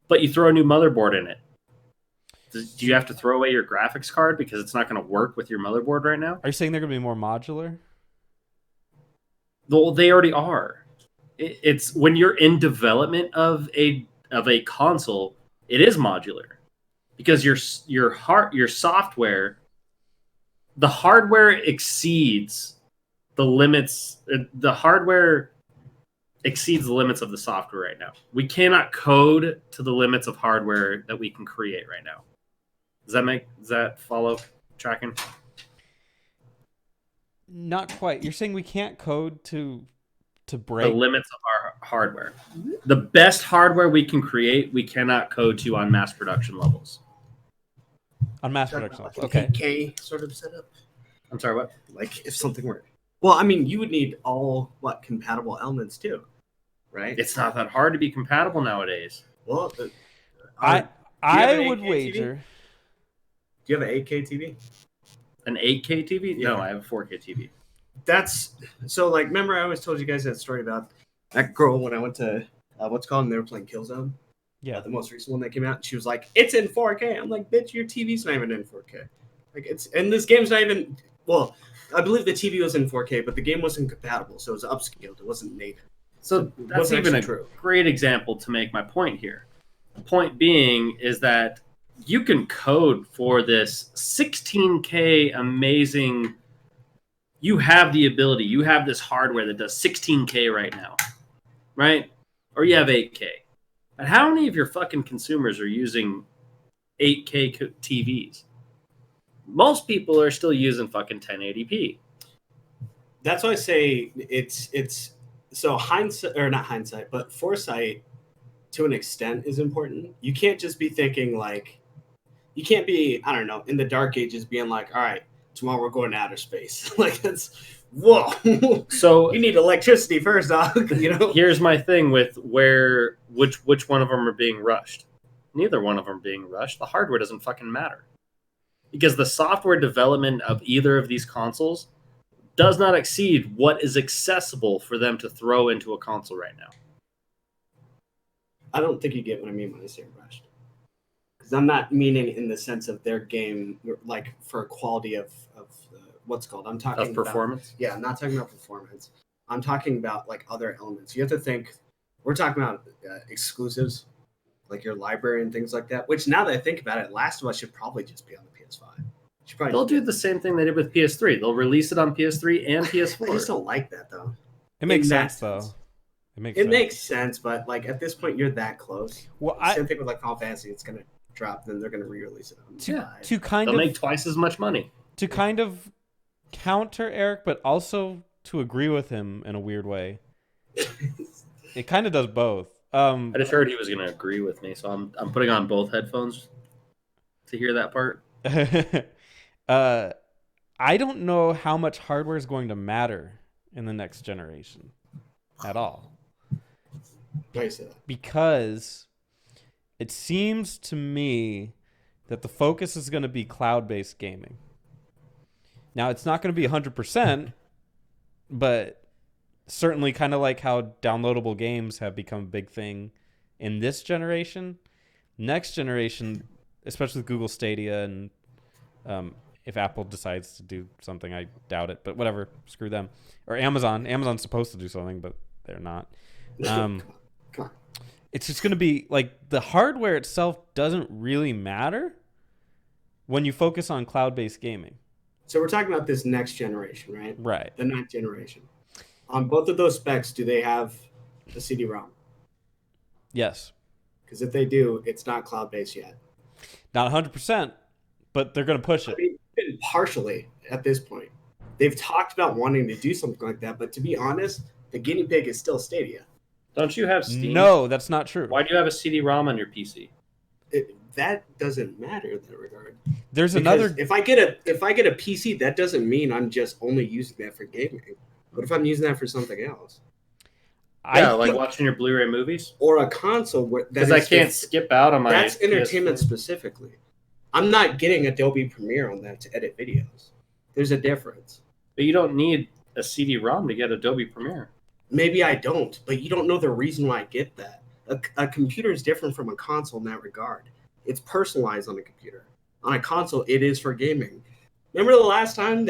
but you throw a new motherboard in it. Do you have to throw away your graphics card because it's not going to work with your motherboard right now? Are you saying they're going to be more modular? Well, they already are. It's when you're in development of a console, it is modular because your software, the hardware exceeds the limits. The hardware exceeds the limits of the software right now. We cannot code to the limits of hardware that we can create right now. Does that follow tracking? Not quite. You're saying we can't code to break the limits of our hardware. The best hardware we can create, we cannot code to on mass production levels. On mass production levels. Like Okay. 8K sort of setup. I'm sorry, what? Like if something were. Well, I mean, you would need all compatible elements too, right? It's not that hard to be compatible nowadays. Well, I would 8K wager. TV? Do you have an 8K TV? An 8K TV? Yeah. No, I have a 4K TV. That's so. Like, remember I always told you guys that story about that girl when I went to what's called, and they were playing Killzone. Yeah, the most recent one that came out. She was like, "It's in 4K." I'm like, "Bitch, your TV's not even in 4K." Like, and this game's not even. Well, I believe the TV was in 4K, but the game wasn't compatible, so it was upscaled. It wasn't native. So that's even a great example to make my point here. The point being is that you can code for this 16K amazing. You have the ability. You have this hardware that does 16K right now, right? Or you have 8K. And how many of your fucking consumers are using 8K TVs? Most people are still using fucking 1080p. That's why I say it's so hindsight, or not hindsight, but foresight to an extent is important. You can't just be thinking like, you can't be, I don't know, in the dark ages being like, all right, tomorrow we're going to outer space. Like, that's, whoa. So you need electricity first, dog. Here's my thing with which one of them are being rushed. Neither one of them are being rushed. The hardware doesn't fucking matter. Because the software development of either of these consoles does not exceed what is accessible for them to throw into a console right now. I don't think you get what I mean when I say rushed. Because I'm not meaning in the sense of their game, like for quality of what's called. I'm talking Of performance? I'm not talking about performance. I'm talking about like other elements. You have to think. We're talking about exclusives, like your library and things like that. Which now that I think about it, Last of Us should probably just be on the PS5. They'll do the same thing they did with PS3. They'll release it on PS3 and PS4. I just don't like that though. It makes sense though. It makes sense, but like at this point, you're that close. Well, same thing with like Final Fantasy. It's gonna drop, then they're gonna re-release it. To kind They'll of make twice as much money. To kind of counter Eric, but also to agree with him in a weird way. It kind of does both. I just heard he was going to agree with me, so I'm putting on both headphones to hear that part. I don't know how much hardware is going to matter in the next generation at all. Why is that? Because it seems to me that the focus is going to be cloud-based gaming. Now, it's not going to be 100%, but certainly kind of like how downloadable games have become a big thing in this generation. Next generation, especially with Google Stadia and if Apple decides to do something, I doubt it, but whatever, screw them. Or Amazon. Amazon's supposed to do something, but they're not. It's just going to be like the hardware itself doesn't really matter when you focus on cloud-based gaming. So we're talking about this next generation, right? Right. The next generation. On both of those specs, do they have a CD-ROM? Yes. Because if they do, it's not cloud-based yet. Not 100%, but they're going to push it. I mean, partially at this point. They've talked about wanting to do something like that, but to be honest, the guinea pig is still Stadia. Don't you have Steam? No, that's not true. Why do you have a CD-ROM on your PC? That doesn't matter in that regard. There's because another. If I get a PC, that doesn't mean I'm just only using that for gaming. What if I'm using that for something else? Like watching your Blu-ray movies or a console. Because I can't skip out on my. That's entertainment specifically. I'm not getting Adobe Premiere on that to edit videos. There's a difference. But you don't need a CD-ROM to get Adobe Premiere. Maybe I don't, but you don't know the reason why I get that. A computer is different from a console in that regard. It's personalized on a computer. On a console, it is for gaming. Remember the last time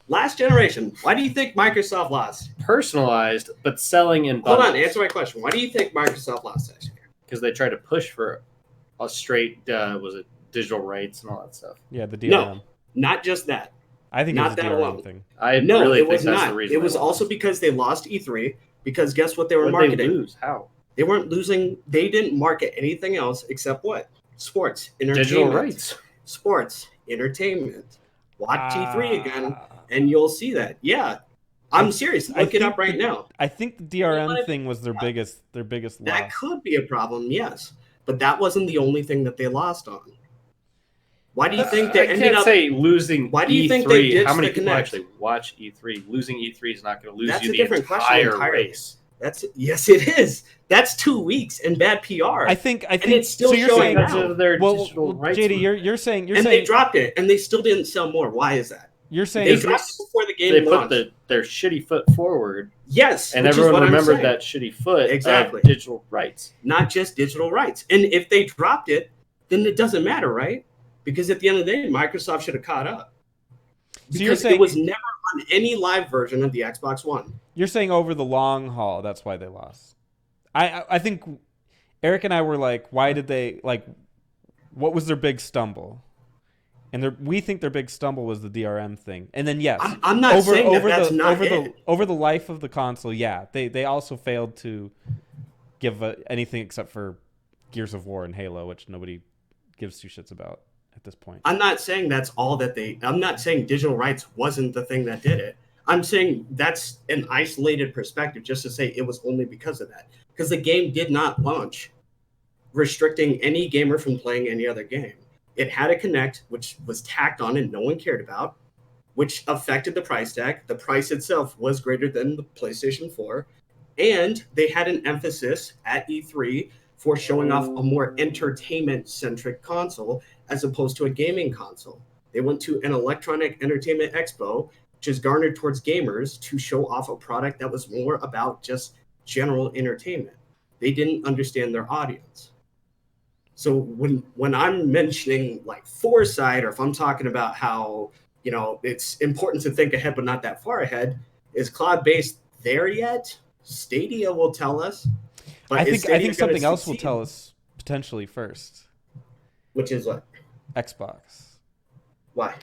last generation, why do you think Microsoft lost? Personalized, but selling in bundles. Hold on, answer my question. Why do you think Microsoft lost that year? Because they tried to push for a straight, digital rights and all that stuff. Yeah, the DRM. No, not just that. I think not it was that a DRM alone. thing. It was not. It was also because they lost E3. Because guess what they were marketing? They lose? How? They weren't losing. They didn't market anything else except what? Sports, entertainment, digital rights, sports, entertainment. Watch E3 again, and you'll see that. Yeah, I'm serious. Look it up right now. I think the DRM thing was their biggest loss. That could be a problem, yes, but that wasn't the only thing that they lost on. Why do you think they ended up losing? Why do you E3, think they ditched how many the people Kinect? actually watch E3? Losing E3 is not going to lose That's you a the different question entire entirely. race. Yes, it is. That's 2 weeks and bad PR. I think and it's still so you're showing saying, now. JD, you're saying they dropped it and they still didn't sell more. Why is that? You're saying they dropped it before the game they launched. put their shitty foot forward. Yes, and everyone remembered that shitty foot. Exactly. Digital rights, not just digital rights. And if they dropped it, then it doesn't matter, right? Because at the end of the day, Microsoft should have caught up. Because you're saying it was never on any live version of the Xbox One. You're saying over the long haul, that's why they lost. I think Eric and I were like, why did they what was their big stumble? And we think their big stumble was the DRM thing. And then yes, I'm not saying that's not it. Over the life of the console, yeah, they also failed to give anything except for Gears of War and Halo, which nobody gives two shits about at this point. I'm not saying that's all that I'm not saying digital rights wasn't the thing that did it. I'm saying that's an isolated perspective just to say it was only because of that. Because the game did not launch restricting any gamer from playing any other game. It had a Kinect, which was tacked on and no one cared about, which affected the price tag. The price itself was greater than the PlayStation 4. And they had an emphasis at E3 for showing off a more entertainment-centric console as opposed to a gaming console. They went to an electronic entertainment expo just garnered towards gamers to show off a product that was more about just general entertainment. They didn't understand their audience. So when I'm mentioning like foresight, or if I'm talking about how, you know, it's important to think ahead but not that far ahead, is cloud-based there yet? Stadia will tell us. But I think something else will succeed? tell us potentially first. Which is what? Xbox. Why?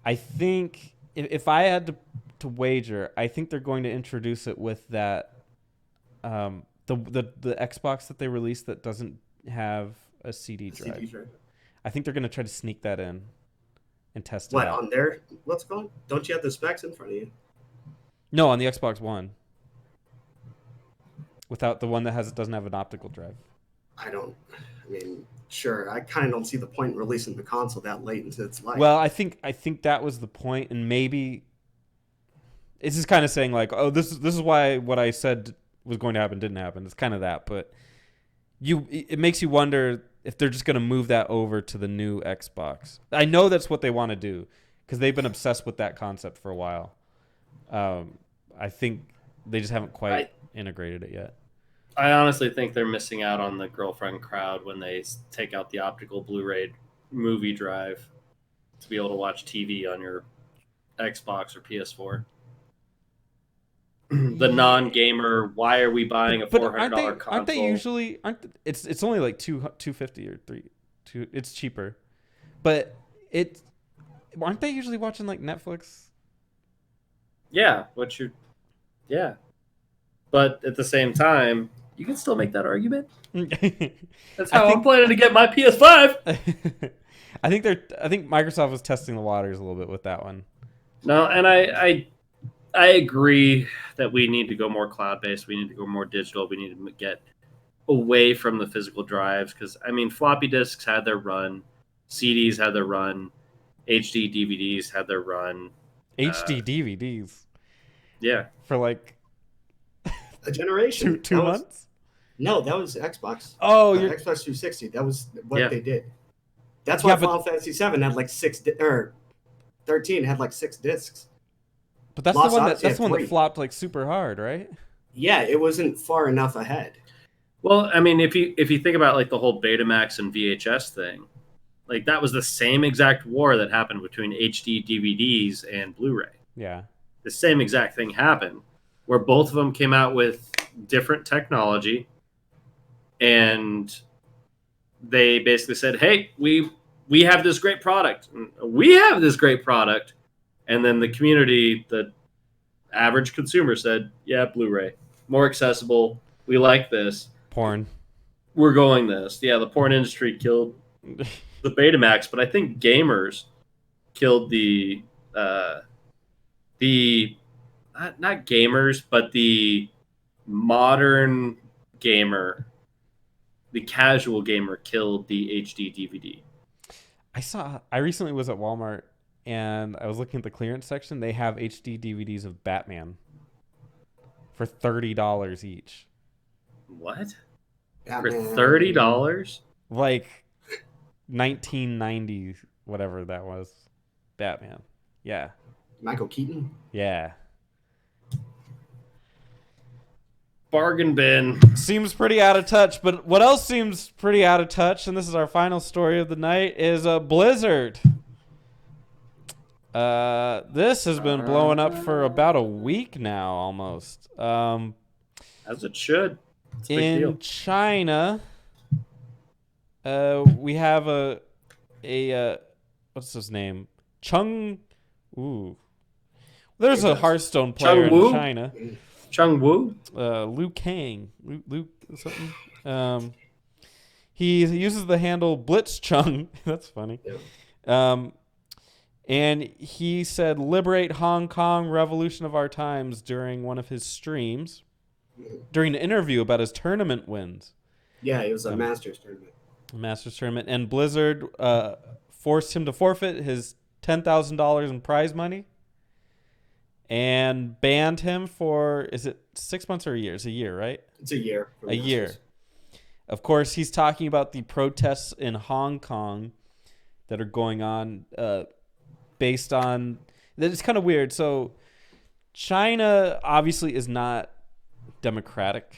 I think if I had to wager, I think they're going to introduce it with that the Xbox that they released that doesn't have a CD drive. CD drive. I think they're going to try to sneak that in and test it What, out. on their what's called? Don't you have the specs in front of you? No, on the Xbox One. Without the one that doesn't have an optical drive. I mean, sure. I kind of don't see the point in releasing the console that late into its life. Well, I think that was the point, and maybe it's just kind of saying like, oh, this is why what I said was going to happen didn't happen. It's kind of that, but it makes you wonder if they're just going to move that over to the new Xbox. I know that's what they want to do because they've been obsessed with that concept for a while. I think they just haven't quite integrated it yet. I honestly think they're missing out on the girlfriend crowd when they take out the optical Blu-ray movie drive to be able to watch TV on your Xbox or PS4. The non-gamer, why are we buying a $400 console? Aren't they usually? It's only like $250 or $300. It's cheaper, but aren't they usually watching like Netflix? Yeah, yeah. But at the same time, you can still make that argument. That's how I'm planning to get my PS5. I think Microsoft was testing the waters a little bit with that one. No, and I agree that we need to go more cloud-based. We need to go more digital. We need to get away from the physical drives because, I mean, floppy disks had their run. CDs had their run. HD DVDs had their run. HD DVDs? Yeah. For like... a generation. Two months? No, that was Xbox. Oh, Xbox 360. That was what they did. That's why Final Fantasy 7 had like 13 had like 6 discs. But that's the one that flopped like super hard, right? Yeah, it wasn't far enough ahead. Well, I mean, if you think about like the whole Betamax and VHS thing, like that was the same exact war that happened between HD DVDs and Blu-ray. Yeah. The same exact thing happened where both of them came out with different technology, and they basically said, "Hey, we have this great product. We have this great product." And then the community, the average consumer said, "Yeah, Blu-ray, more accessible. We like this. Porn. We're going this." Yeah, the porn industry killed the Betamax, but I think gamers killed the not gamers, but the modern gamer, the casual gamer killed the HD DVD. I recently was at Walmart and I was looking at the clearance section. They have HD DVDs of Batman for $30 each. What? Batman. For $30? Like 1990, whatever that was. Batman. Yeah. Michael Keaton? Yeah. Bargain bin. Seems pretty out of touch, but what else seems pretty out of touch, and this is our final story of the night, is a Blizzard. This has been blowing up for about a week now, almost. As it should. It's a big in deal. China, we have a what's his name? There's a Hearthstone player in China. Chung Wu? Liu Kang. Luke something. He uses the handle Blitzchung. That's funny. Yeah. And he said, "Liberate Hong Kong, revolution of our times," during one of his streams, during an interview about his tournament wins. Yeah, it was a Masters tournament. Masters tournament. And Blizzard forced him to forfeit his $10,000 in prize money and banned him for, is it 6 months or a year? It's a year, right? It's a year. A year. Of course, he's talking about the protests in Hong Kong that are going on based on It's kind of weird. So China obviously is not democratic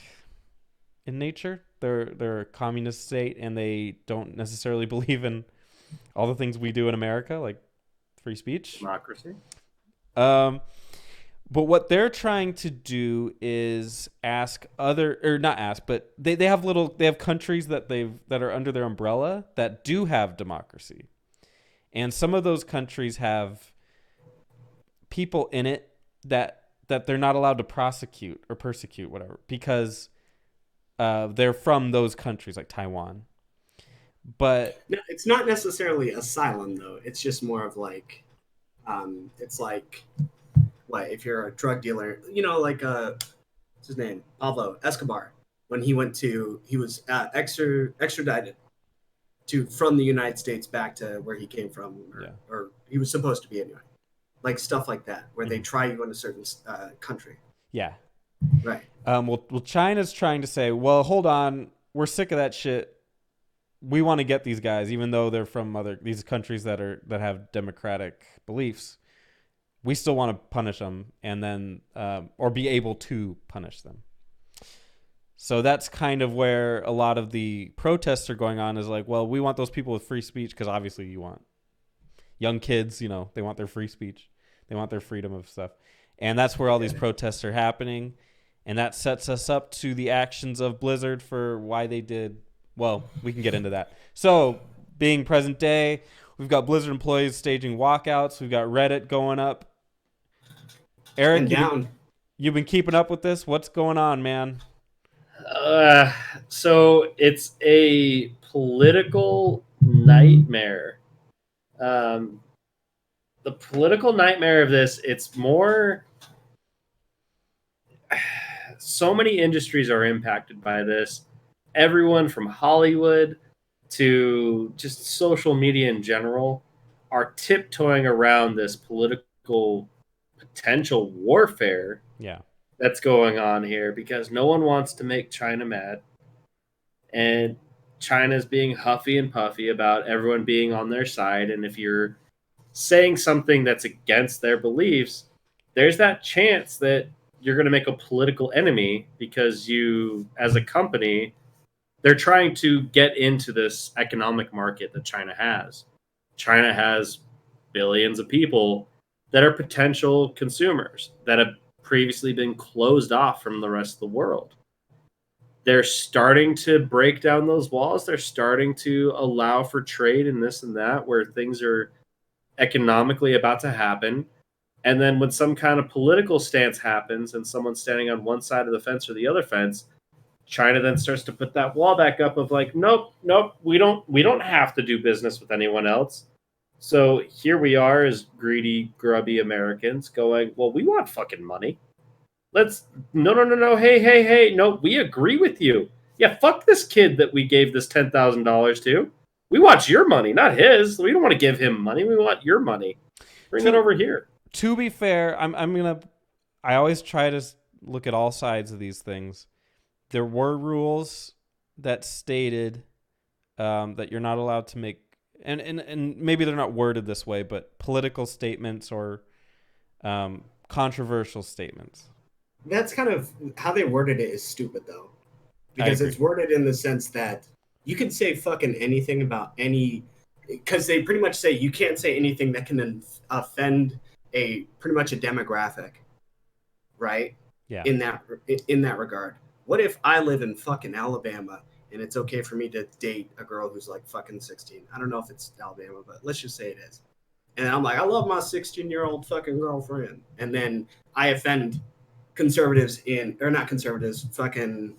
in nature. They're a communist state, and they don't necessarily believe in all the things we do in America, like free speech. Democracy. But what they're trying to do is ask not ask, but they have countries that are under their umbrella that do have democracy. And some of those countries have people in it that they're not allowed to prosecute or persecute, whatever, because they're from those countries, like Taiwan. But no, it's not necessarily asylum though. It's just more of like, it's like, what if you're a drug dealer? You know, like what's his name, Pablo Escobar, when he was extradited from the United States back to where he came from, or he was supposed to be anyway. Like stuff like that, where they try you in a certain country. Yeah. Right. Well, China's trying to say, well, hold on, we're sick of that shit. We want to get these guys, even though they're from these countries that have democratic beliefs. We still want to punish them, and then or be able to punish them. So that's kind of where a lot of the protests are going on. Is like, well, we want those people with free speech, because obviously you want young kids, they want their free speech, they want their freedom of stuff, and that's where all these protests are happening, and that sets us up to the actions of Blizzard for why they did. Well, we can get into that. So, being present day, we've got Blizzard employees staging walkouts. We've got Reddit going up. Eric, you've been keeping up with this? What's going on, man? So it's a political nightmare. The political nightmare of this, it's more... So many industries are impacted by this. Everyone from Hollywood to just social media in general are tiptoeing around this political potential warfare that's going on here, because no one wants to make China mad. And China's being huffy and puffy about everyone being on their side. And if you're saying something that's against their beliefs, there's that chance that you're going to make a political enemy, because you, as a company, they're trying to get into this economic market that China has. China has billions of people that are potential consumers that have previously been closed off from the rest of the world. They're starting to break down those walls. They're starting to allow for trade and this and that, where things are economically about to happen. And then when some kind of political stance happens and someone's standing on one side of the fence or the other fence, China then starts to put that wall back up of like, nope, we don't have to do business with anyone else. So here we are as greedy, grubby Americans going, well, we want fucking money. No. Hey. No, we agree with you. Yeah, fuck this kid that we gave this $10,000 to. We want your money, not his. We don't want to give him money. We want your money. Bring it over here. To be fair, I always try to look at all sides of these things. There were rules that stated that you're not allowed to make, and maybe they're not worded this way, but political statements or controversial statements. That's kind of how they worded it is stupid, though. Because it's worded in the sense that you can say fucking anything about any... Because they pretty much say you can't say anything that can offend pretty much a demographic, right? Yeah. In that regard. What if I live in fucking Alabama and it's okay for me to date a girl who's like fucking 16? I don't know if it's Alabama, but let's just say it is. And I'm like, I love my 16-year-old fucking girlfriend. And then I offend conservatives not conservatives, fucking,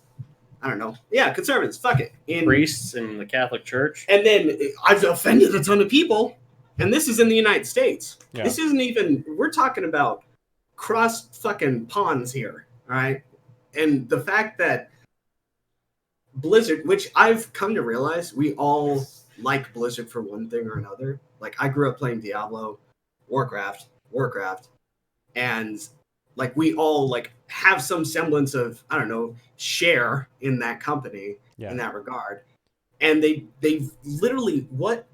I don't know. Yeah, conservatives, fuck it. Priests in the Catholic Church. And then I've offended a ton of people. And this is in the United States. Yeah. This isn't even, we're talking about cross fucking ponds here, all right? And the fact that Blizzard, which I've come to realize, we all like Blizzard for one thing or another. Like, I grew up playing Diablo, Warcraft, and like we all like have some semblance of, I don't know, share in that company in that regard. And they literally, what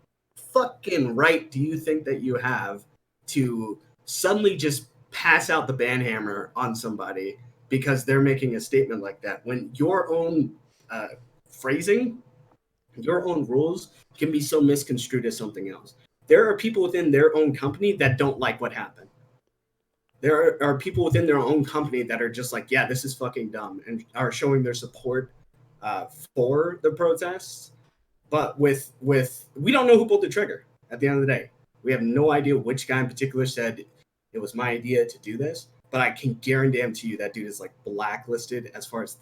fucking right do you think that you have to suddenly just pass out the banhammer on somebody because they're making a statement like that when your own phrasing, your own rules can be so misconstrued as something else. There are people within their own company that don't like what happened. There are people within their own company that are just like, yeah, this is fucking dumb, and are showing their support for the protests. But with we don't know who pulled the trigger at the end of the day. We have no idea which guy in particular said it was my idea to do this, but I can guarantee you that dude is like blacklisted as far as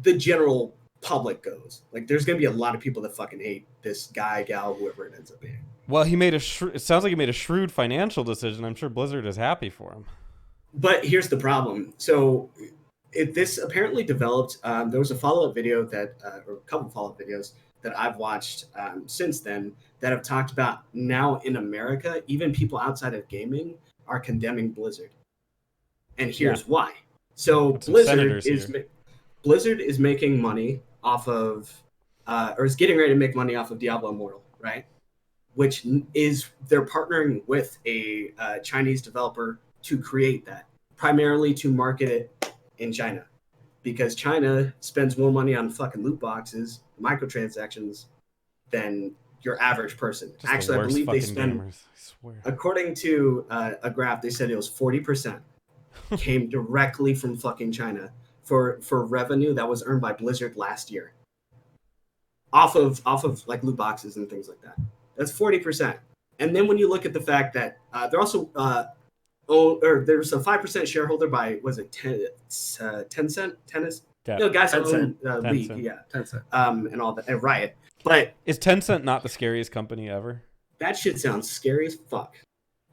the general public goes. Like, there's gonna be a lot of people that fucking hate this guy, gal, whoever it ends up being. Well, he made it sounds like he made a shrewd financial decision. I'm sure Blizzard is happy for him. But here's the problem. So this apparently developed. There was a follow-up video that, or a couple of follow-up videos that I've watched since then that have talked about now in America, even people outside of gaming are condemning Blizzard. And here's why. So Blizzard is making money off of, or is getting ready to make money off of Diablo Immortal, right? Which is, they're partnering with a Chinese developer to create that, primarily to market it in China, because China spends more money on fucking loot boxes, microtransactions, than your average person. Just Actually, I believe they spend, gamers, I swear. according to a graph, they said it was 40% came directly from fucking China for revenue that was earned by Blizzard last year, off of like loot boxes and things like that. That's 40%. And then when you look at the fact that they're also there's a 5% shareholder by, was it Tencent? Tennis? Yeah. You know, guys that own Tencent. League, yeah, Tencent, and all that, and Riot. But Is Tencent not the scariest company ever? that shit sounds scary as fuck.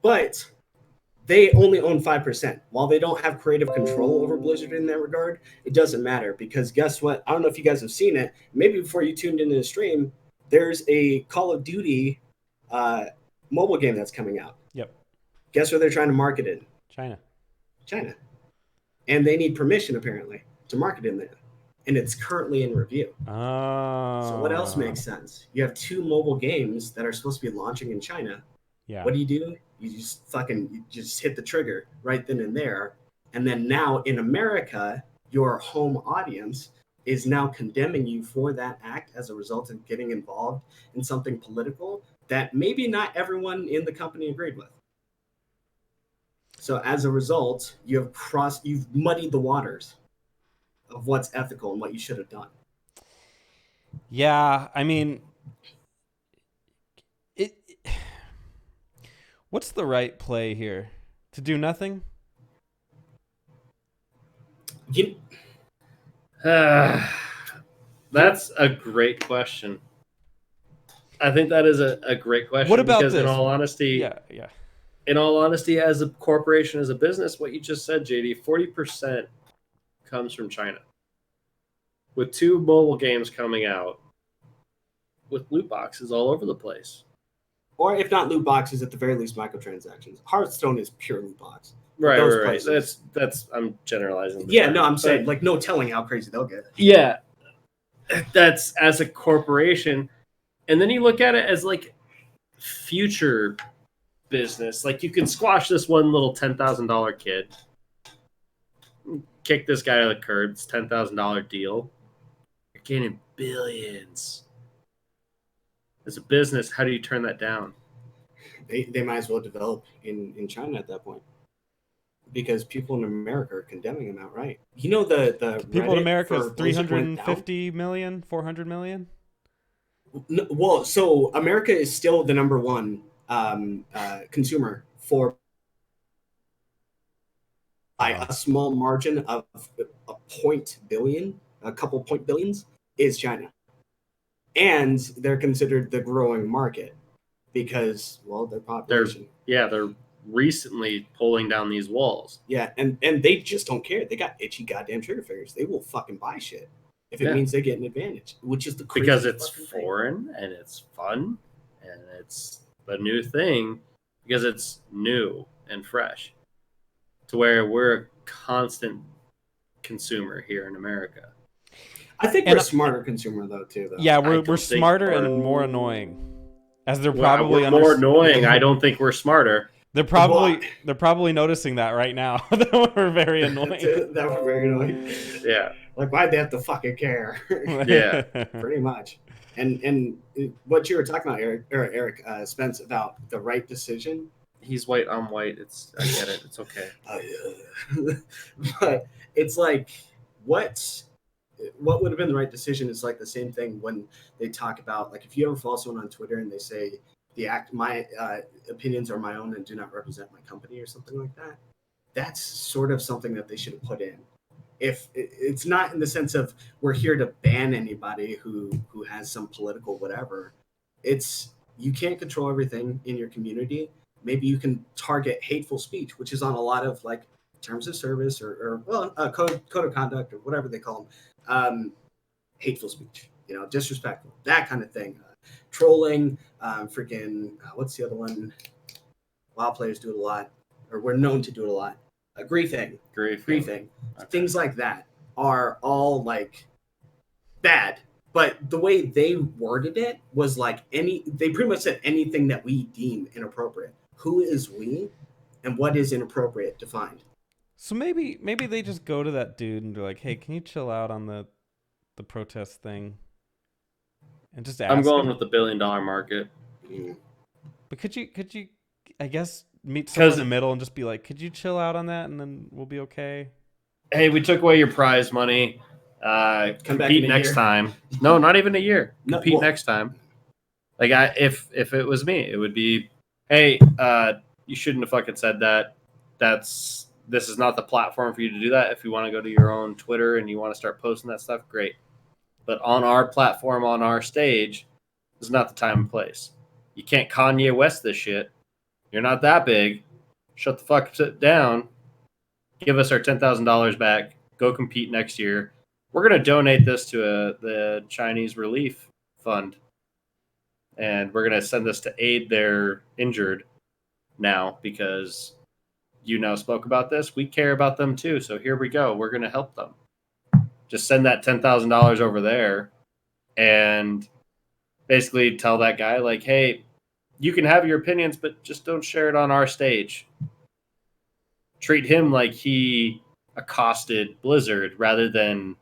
But they only own 5%. While they don't have creative control over Blizzard in that regard, it doesn't matter, because guess what? I don't know if you guys have seen it. Maybe before you tuned into the stream, there's a Call of Duty mobile game that's coming out. Yep. Guess where they're trying to market it? China. And they need permission, apparently, to market in there. And it's currently in review. Oh. So what else makes sense? You have two mobile games that are supposed to be launching in China. Yeah. What do? You just hit the trigger right then and there. And then now in America, your home audience is now condemning you for that act as a result of getting involved in something political that maybe not everyone in the company agreed with. So as a result, you've muddied the waters of what's ethical and what you should have done. Yeah, I mean, what's the right play here? To do nothing? That's a great question. I think that is a great question. What about because this? In all honesty, Yeah. In all honesty, as a corporation, as a business, what you just said, JD, 40% comes from China. With two mobile games coming out, with loot boxes all over the place. Or if not loot boxes, at the very least microtransactions. Hearthstone is pure loot box. Right. That's I'm generalizing. Yeah, no, I'm saying like no telling how crazy they'll get. Yeah, that's as a corporation, and then you look at it as like future business. Like you can squash this one little $10,000 kid, kick this guy out of the curb. It's $10,000 deal. You're getting billions. As a business, how do you turn that down? They might as well develop in China at that point, because people in America are condemning them outright. You know, the people Reddit in America is for Blizzard 350 million, 400 million. No, well, so America is still the number one consumer for by a small margin of a couple point billions is China. And they're considered the growing market because, well, their population. They're recently pulling down these walls. Yeah, and they just don't care. They got itchy goddamn trigger fingers. They will fucking buy shit if it means they get an advantage, which is the because it's foreign and it's fun and it's a new thing because it's new and fresh. To where we're a constant consumer here in America. I think we're a smarter consumer though too. Though. Yeah, we're smarter and more annoying. As they're Well, probably we're more annoying. I don't think we're smarter. They're probably noticing that right now. That we're very annoying. That were very annoying. Yeah. Like, why'd they have to fucking care? Yeah. Pretty much. And what you were talking about, Eric Spence, about the right decision. He's white, I'm white. I get it. It's okay. But it's like, what would have been the right decision is like the same thing when they talk about, like, if you ever follow someone on Twitter and they say my opinions are my own and do not represent my company or something like that. That's sort of something that they should have put in. If it's not in the sense of we're here to ban anybody who has some political whatever. It's, you can't control everything in your community. Maybe you can target hateful speech, which is on a lot of like terms of service or code of conduct or whatever they call them. Hateful speech, disrespectful, that kind of thing. Trolling, what's the other one? WoW players do it a lot, or we're known to do it a lot. Griefing. Okay. Things like that are all like bad. But the way they worded it was like they pretty much said anything that we deem inappropriate. Who is we, and what is inappropriate defined? So maybe they just go to that dude and be like, "Hey, can you chill out on the protest thing?" And just ask. I'm going him. with the $1 billion market. But could you, I guess, meet someone in the middle and just be like, "Could you chill out on that, and then we'll be okay?" Hey, we took away your prize money. Compete next time. No, not even a year. Compete next time. Like, if it was me, it would be, hey, you shouldn't have fucking said that. This is not the platform for you to do that. If you want to go to your own Twitter and you want to start posting that stuff, great. But on our platform, on our stage, this is not the time and place. You can't Kanye West this shit. You're not that big. Shut the fuck down. Give us our $10,000 back. Go compete next year. We're going to donate this to the Chinese Relief Fund. And we're going to send this to aid their injured now because you now spoke about this. We care about them too. So here we go. We're going to help them. Just send that $10,000 over there and basically tell that guy, like, hey, you can have your opinions, but just don't share it on our stage. Treat him like he accosted Blizzard rather than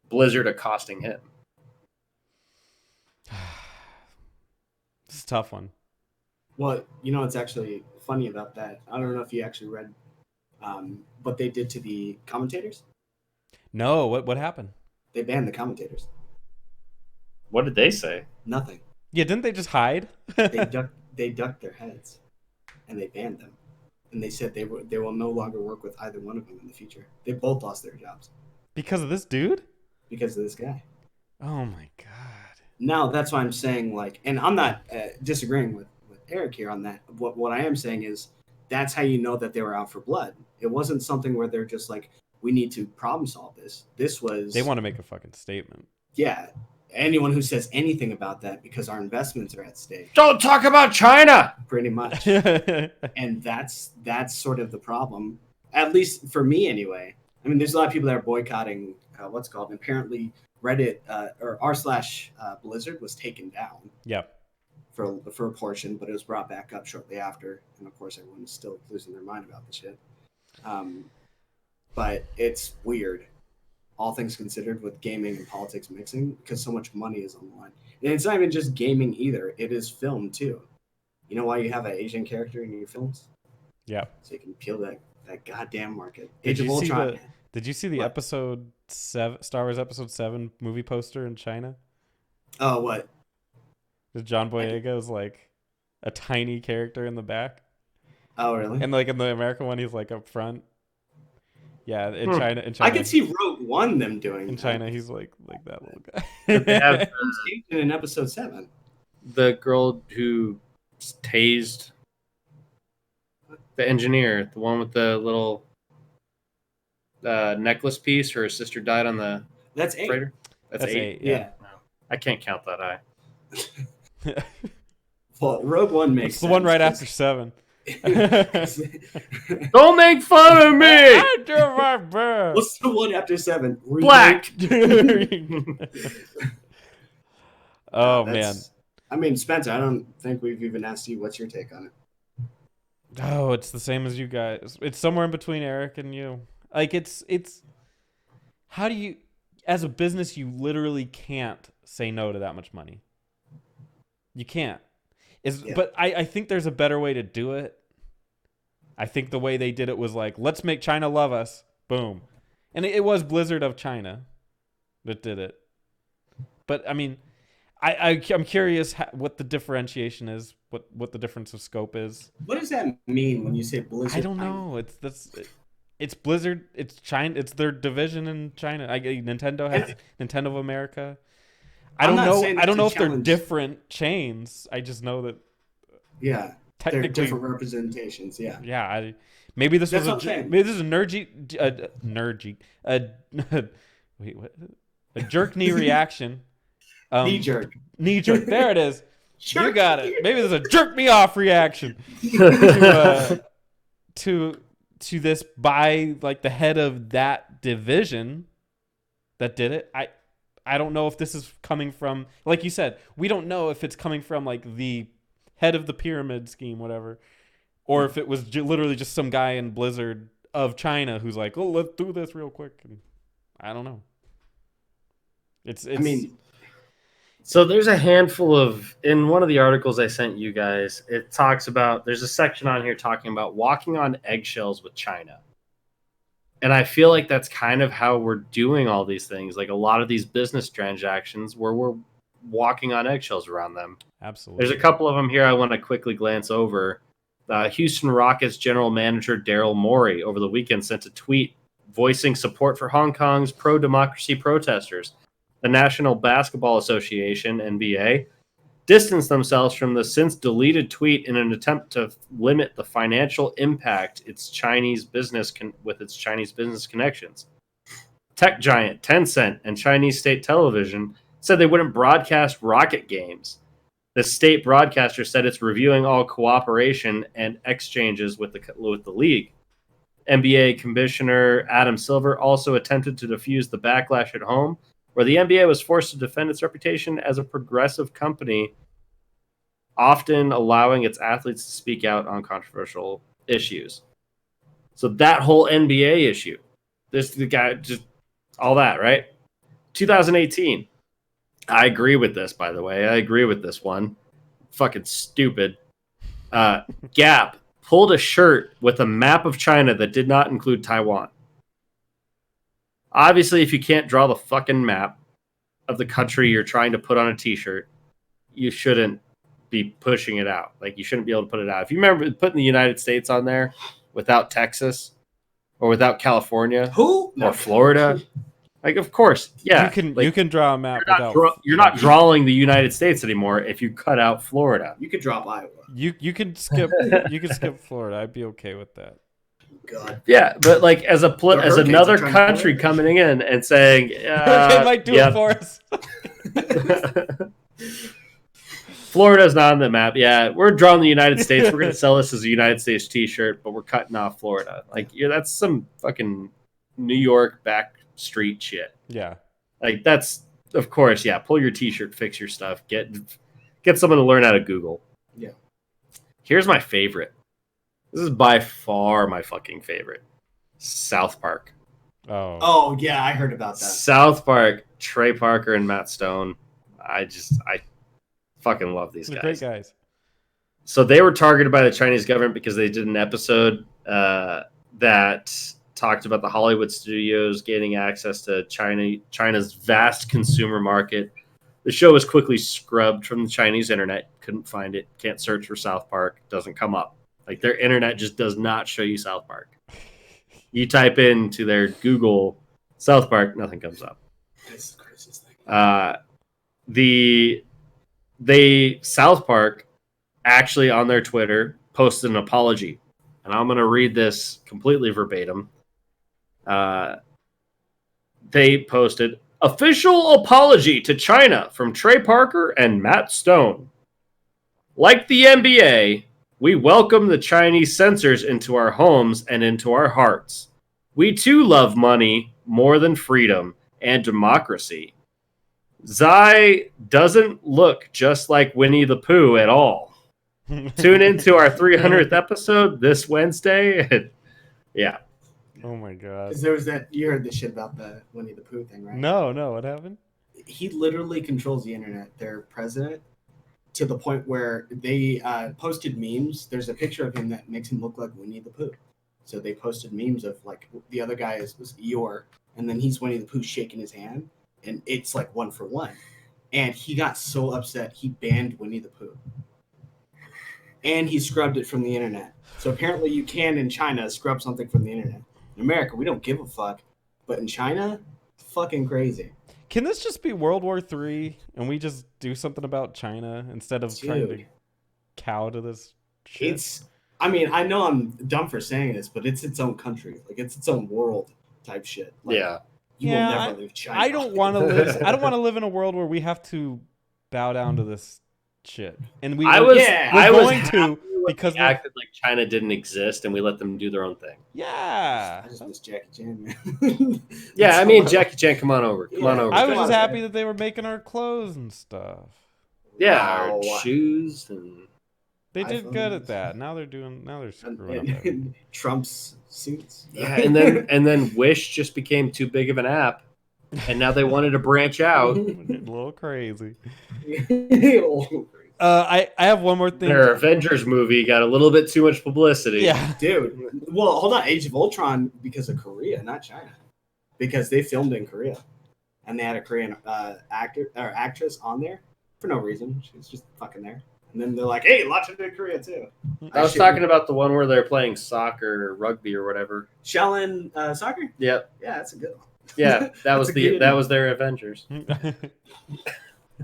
Blizzard accosting him. This is a tough one. Well, it's actually funny about that. I don't know if you actually read what they did to the commentators. No, what happened? They banned the commentators. What did they say? Nothing. Yeah, didn't they just hide? They ducked their heads, and they banned them. And they said they will no longer work with either one of them in the future. They both lost their jobs. Because of this dude? Because of this guy. Oh my god. Now that's why I'm saying, like, and I'm not disagreeing with Eric here on that. What I am saying is that's how you know that they were out for blood. It wasn't something where they're just like, we need to problem solve this. This was... They want to make a fucking statement. Yeah. Anyone who says anything about that because our investments are at stake. Don't talk about China! Pretty much. And that's sort of the problem. At least for me anyway. I mean, there's a lot of people that are boycotting what's called, apparently Reddit or r/Blizzard was taken down. Yep. For a portion, but it was brought back up shortly after. And of course, everyone's still losing their mind about the shit. But it's weird, all things considered, with gaming and politics mixing, because so much money is on the line. And it's not even just gaming either. It is film, too. You know why you have an Asian character in your films? Yeah. So you can peel that goddamn market. Did Age of Ultron. Did you see the episode 7, Star Wars Episode 7 movie poster in China? Oh, what? The John Boyega is like a tiny character in the back. Oh, really? And like in the American one, he's like up front. Yeah, in China. I could see Rogue One them doing. In China, he's like that little guy. They have in episode 7. The girl who tased the engineer, the one with the little necklace piece. Her sister died on the That's 8. freighter. That's 8. Yeah. No, I can't count that high. Well, Rogue One makes It's the one right after 7. Don't make fun of me! I do my best. What's the one after 7? Black! Oh, man. I mean, Spencer, I don't think we've even asked you what's your take on it. Oh, it's the same as you guys. It's somewhere in between Eric and you. Like it's how do you, as a business, you literally can't say no to that much money. You can't. But I think there's a better way to do it. I think the way they did it was like, let's make China love us. Boom. And it was Blizzard of China that did it. But I mean, I'm curious what the differentiation is, what the difference of scope is. What does that mean when you say Blizzard? I don't know. It's Blizzard. It's China. It's their division in China. Nintendo has Nintendo of America. I don't know if they're different chains. I just know that. Yeah, technically they're different representations. Yeah. Yeah. Maybe this was a wait, what? A jerk knee reaction. Knee jerk. Knee jerk. There it is. You got it. Maybe there's a jerk me off reaction to this by like the head of that division that did it. I don't know if this is coming from, like you said, we don't know if it's coming from like the head of the pyramid scheme, whatever, or if it was literally just some guy in Blizzard of China who's like, oh, let's do this real quick. And I don't know. It's. I mean. So there's a handful of, in one of the articles I sent you guys, it talks about, there's a section on here talking about walking on eggshells with China. And I feel like that's kind of how we're doing all these things. Like a lot of these business transactions where we're walking on eggshells around them. Absolutely. There's a couple of them here I want to quickly glance over. Houston Rockets general manager Daryl Morey over the weekend sent a tweet voicing support for Hong Kong's pro-democracy protesters. The National Basketball Association, NBA, distanced themselves from the since-deleted tweet in an attempt to limit the financial impact its Chinese business with its Chinese business connections. Tech giant Tencent and Chinese state television said they wouldn't broadcast Rocket games. The state broadcaster said it's reviewing all cooperation and exchanges with the league. NBA Commissioner Adam Silver also attempted to defuse the backlash at home, where the NBA was forced to defend its reputation as a progressive company, often allowing its athletes to speak out on controversial issues. So that whole NBA issue, the guy, just all that, right? 2018. I agree with this, by the way. I agree with this one. Fucking stupid. Gap pulled a shirt with a map of China that did not include Taiwan. Obviously, if you can't draw the fucking map of the country you're trying to put on a t-shirt, you shouldn't be pushing it out. Like, you shouldn't be able to put it out. If you remember putting the United States on there without Texas or without California or Florida, like, of course, yeah. You can draw a map you're not drawing the United States anymore if you cut out Florida. You could drop Iowa. You can skip Florida. I'd be okay with that. God. Yeah, but like as another country coming in and saying they might do it for us. Florida's not on the map. Yeah, we're drawing the United States. We're gonna sell this as a United States t-shirt, but we're cutting off Florida. Like, yeah, that's some fucking New York back street shit. Yeah. Like, that's, of course, yeah, pull your t-shirt, fix your stuff, get someone to learn how to Google. Yeah. Here's my favorite. This is by far my fucking favorite. South Park. Oh yeah, I heard about that. South Park, Trey Parker and Matt Stone. I fucking love these guys. Great guys. So they were targeted by the Chinese government because they did an episode that talked about the Hollywood studios gaining access to China's vast consumer market. The show was quickly scrubbed from the Chinese internet. Couldn't find it. Can't search for South Park. Doesn't come up. Like, their internet just does not show you South Park. You type into their Google South Park, nothing comes up. This is the craziest thing. South Park actually on their Twitter posted an apology, and I'm going to read this completely verbatim. They posted, "Official apology to China from Trey Parker and Matt Stone. Like the NBA, we welcome the Chinese censors into our homes and into our hearts. We too love money more than freedom and democracy. Zai doesn't look just like Winnie the Pooh at all." Tune into our 300th episode this Wednesday. Yeah. Oh my god. Because there was that, you heard the shit about the Winnie the Pooh thing, right? No, what happened? He literally controls the internet, their president, to the point where they posted memes. There's a picture of him that makes him look like Winnie the Pooh. So they posted memes of like the other guy was Eeyore, and then he's Winnie the Pooh shaking his hand, and it's like 1-for-1. And he got so upset he banned Winnie the Pooh, and he scrubbed it from the internet. So apparently you can in China scrub something from the internet. In America, we don't give a fuck, but in China, it's fucking crazy. Can this just be World War III and we just do something about China instead of trying to cow to this shit? I mean, I know I'm dumb for saying this, but it's its own country. Like, it's its own world type shit. Like, Yeah. You will never leave China. I don't want to live. I don't want to live in a world where we have to bow down to this shit. And we're going to because we acted like China didn't exist and we let them do their own thing. Yeah. I just miss Jackie Chan, man. Yeah, I mean, Jackie Chan, come on over. Come on over. I was just happy that they were making our clothes and stuff. Yeah, our shoes and. They did good at that. Now they're screwing up. Trump's suits. Yeah, and then Wish just became too big of an app, and now they wanted to branch out. A little crazy. I have one more thing. Their Avengers movie got a little bit too much publicity. Yeah, dude. Well, hold on. Age of Ultron because of Korea, not China, because they filmed in Korea, and they had a Korean actor or actress on there for no reason. She was just fucking there. And then they're like, hey, launch it in Korea, too. I was talking about the one where they're playing soccer or rugby or whatever. Shaolin soccer? Yep. Yeah, that's a good one. Yeah, that was their Avengers.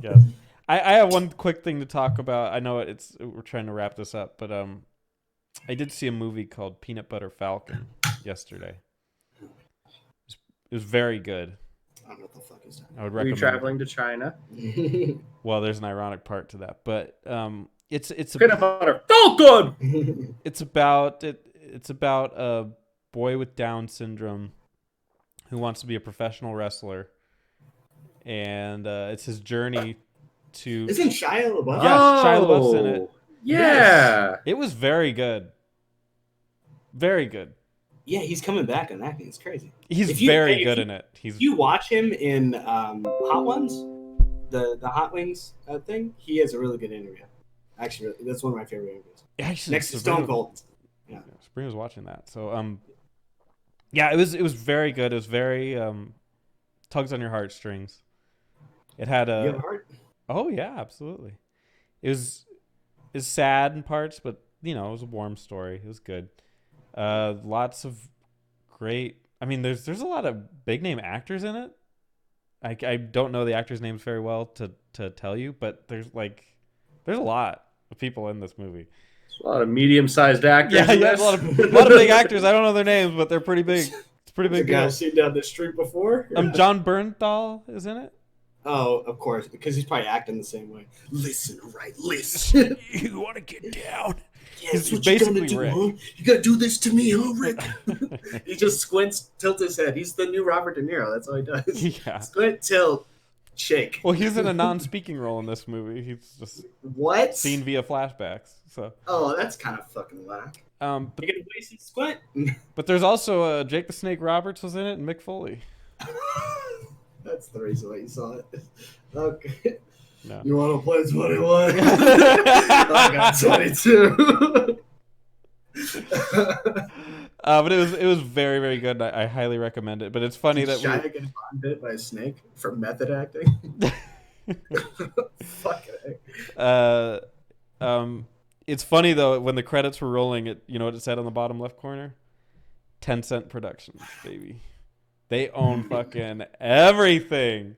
Yes. I have one quick thing to talk about. I know we're trying to wrap this up, but I did see a movie called Peanut Butter Falcon yesterday. It was very good. I don't know what the fuck is that. I would recommend. Are you traveling to China? Well, there's an ironic part to that, but it's a Peanut Butter Falcon. It's about a boy with Down syndrome who wants to be a professional wrestler, and it's his journey to. Isn't Shia LaBeouf? Yeah, Shia LaBeouf's in it. Yeah, yes. It was very good. Very good. Yeah, he's coming back on acting. It's crazy. He's very good in it. You watch him in Hot Ones, the Hot Wings thing. He has a really good interview. Actually, that's one of my favorite interviews. Actually, next to Stone Cold. Yeah, Spring was watching that. So yeah, it was very good. It was very tugs on your heartstrings. It had a. You have a heart? Oh yeah, absolutely. It was sad in parts, but it was a warm story. It was good. Lots of great. I mean, there's a lot of big name actors in it. I don't know the actors' names very well to tell you, but there's a lot of people in this movie. There's a lot of medium-sized actors. Yeah, a lot of big actors. I don't know their names, but they're pretty big. It's pretty big. The guy I've seen down the street before. John Bernthal is in it. Oh, of course, because he's probably acting the same way. Listen, listen. You want to get down? Yeah, he's basically Rick. Huh? You gotta do this to me, huh, Rick? He just squints, tilts his head. He's the new Robert De Niro. That's all he does. Yeah. Squint, tilt, shake. Well, he's in a non-speaking role in this movie. He's just seen via flashbacks. So. Oh, that's kind of fucking whack. But you gonna waste his squint. But there's also Jake the Snake Roberts was in it, and Mick Foley. That's the reason why you saw it. Okay. No. You want to play 21? I got 22. But it was very, very good. I highly recommend it. But it's funny that Shia gets bit by a snake for method acting. Fuck it. It's funny though when the credits were rolling. You know what it said on the bottom left corner? 10-cent Productions, baby. They own fucking everything.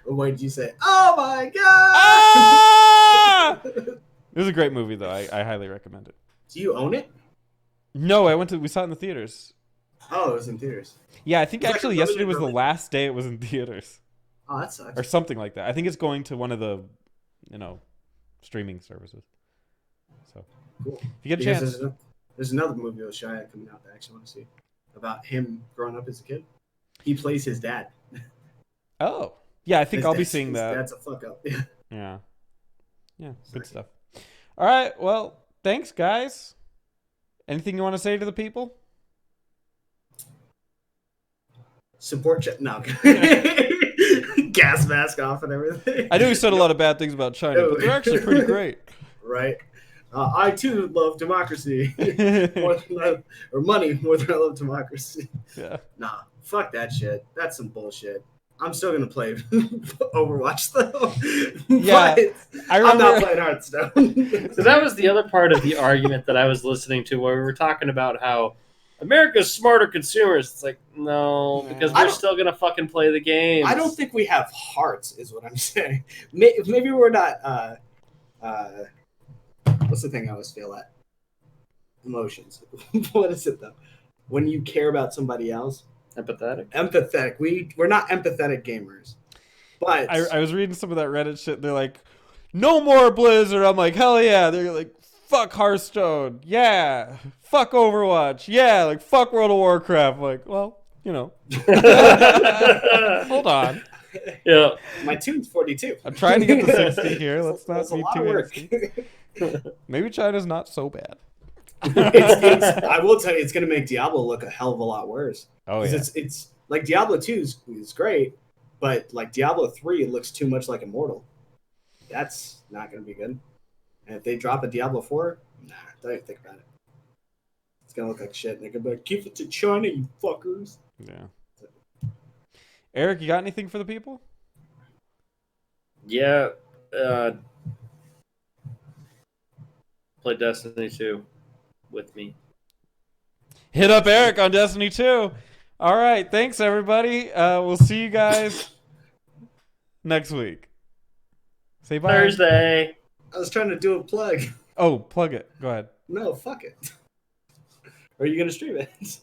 What did you say? Oh my god! Ah! It was a great movie, though. I highly recommend it. Do you own it? No, we saw it in the theaters. Oh, it was in theaters. Yeah, I think actually yesterday was the last day it was in theaters. Oh, that sucks. Or something like that. I think it's going to one of the, streaming services. So, cool. If you get a chance. There's another movie with Shia coming out that I actually want to see about him growing up as a kid. He plays his dad. Oh. Yeah, I think I'll be seeing that. That's a fuck up. Yeah. Yeah. Yeah, good stuff. All right, well, thanks, guys. Anything you want to say to the people? Support no. Gas mask off and everything. I know we said a lot of bad things about China, but they're actually pretty great. Right. I too love democracy or money more than I love democracy. Yeah. Nah, fuck that shit. That's some bullshit. I'm still gonna play Overwatch though. Yeah, I'm not playing Hearthstone. So that was the other part of the argument that I was listening to, where we were talking about how America's smarter consumers. It's like, no, because we're still gonna fucking play the game. I don't think we have hearts, is what I'm saying. Maybe we're not. What's the thing I always feel at? Emotions. What is it though? When you care about somebody else. Empathetic. We're not empathetic gamers. But I was reading some of that Reddit shit. They're like, no more Blizzard. I'm like, hell yeah. They're like, fuck Hearthstone. Yeah. Fuck Overwatch. Yeah. Like, fuck World of Warcraft. I'm like, well, you know. Hold on. Yeah. My tune's 42. I'm trying to get to 60 here. Let's not That's a be lot too of work. hasty. Maybe China's not so bad. I will tell you, it's going to make Diablo look a hell of a lot worse. Oh, yeah. It's like Diablo 2 is great, but like Diablo 3, it looks too much like Immortal. That's not going to be good. And if they drop a Diablo 4, nah, don't even think about it. It's going to look like shit. And they're going to be like, give it to China, you fuckers. Yeah. Eric, you got anything for the people? Yeah. Play Destiny 2 with me. Hit up Eric on Destiny 2. All right. Thanks, everybody. We'll see you guys next week. Say bye. Thursday. I was trying to do a plug. Oh, plug it. Go ahead. No, fuck it. Or are you going to stream it?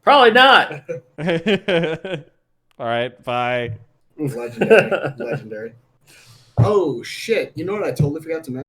Probably not. All right. Bye. Legendary. Oh, shit. You know what I totally forgot to mention?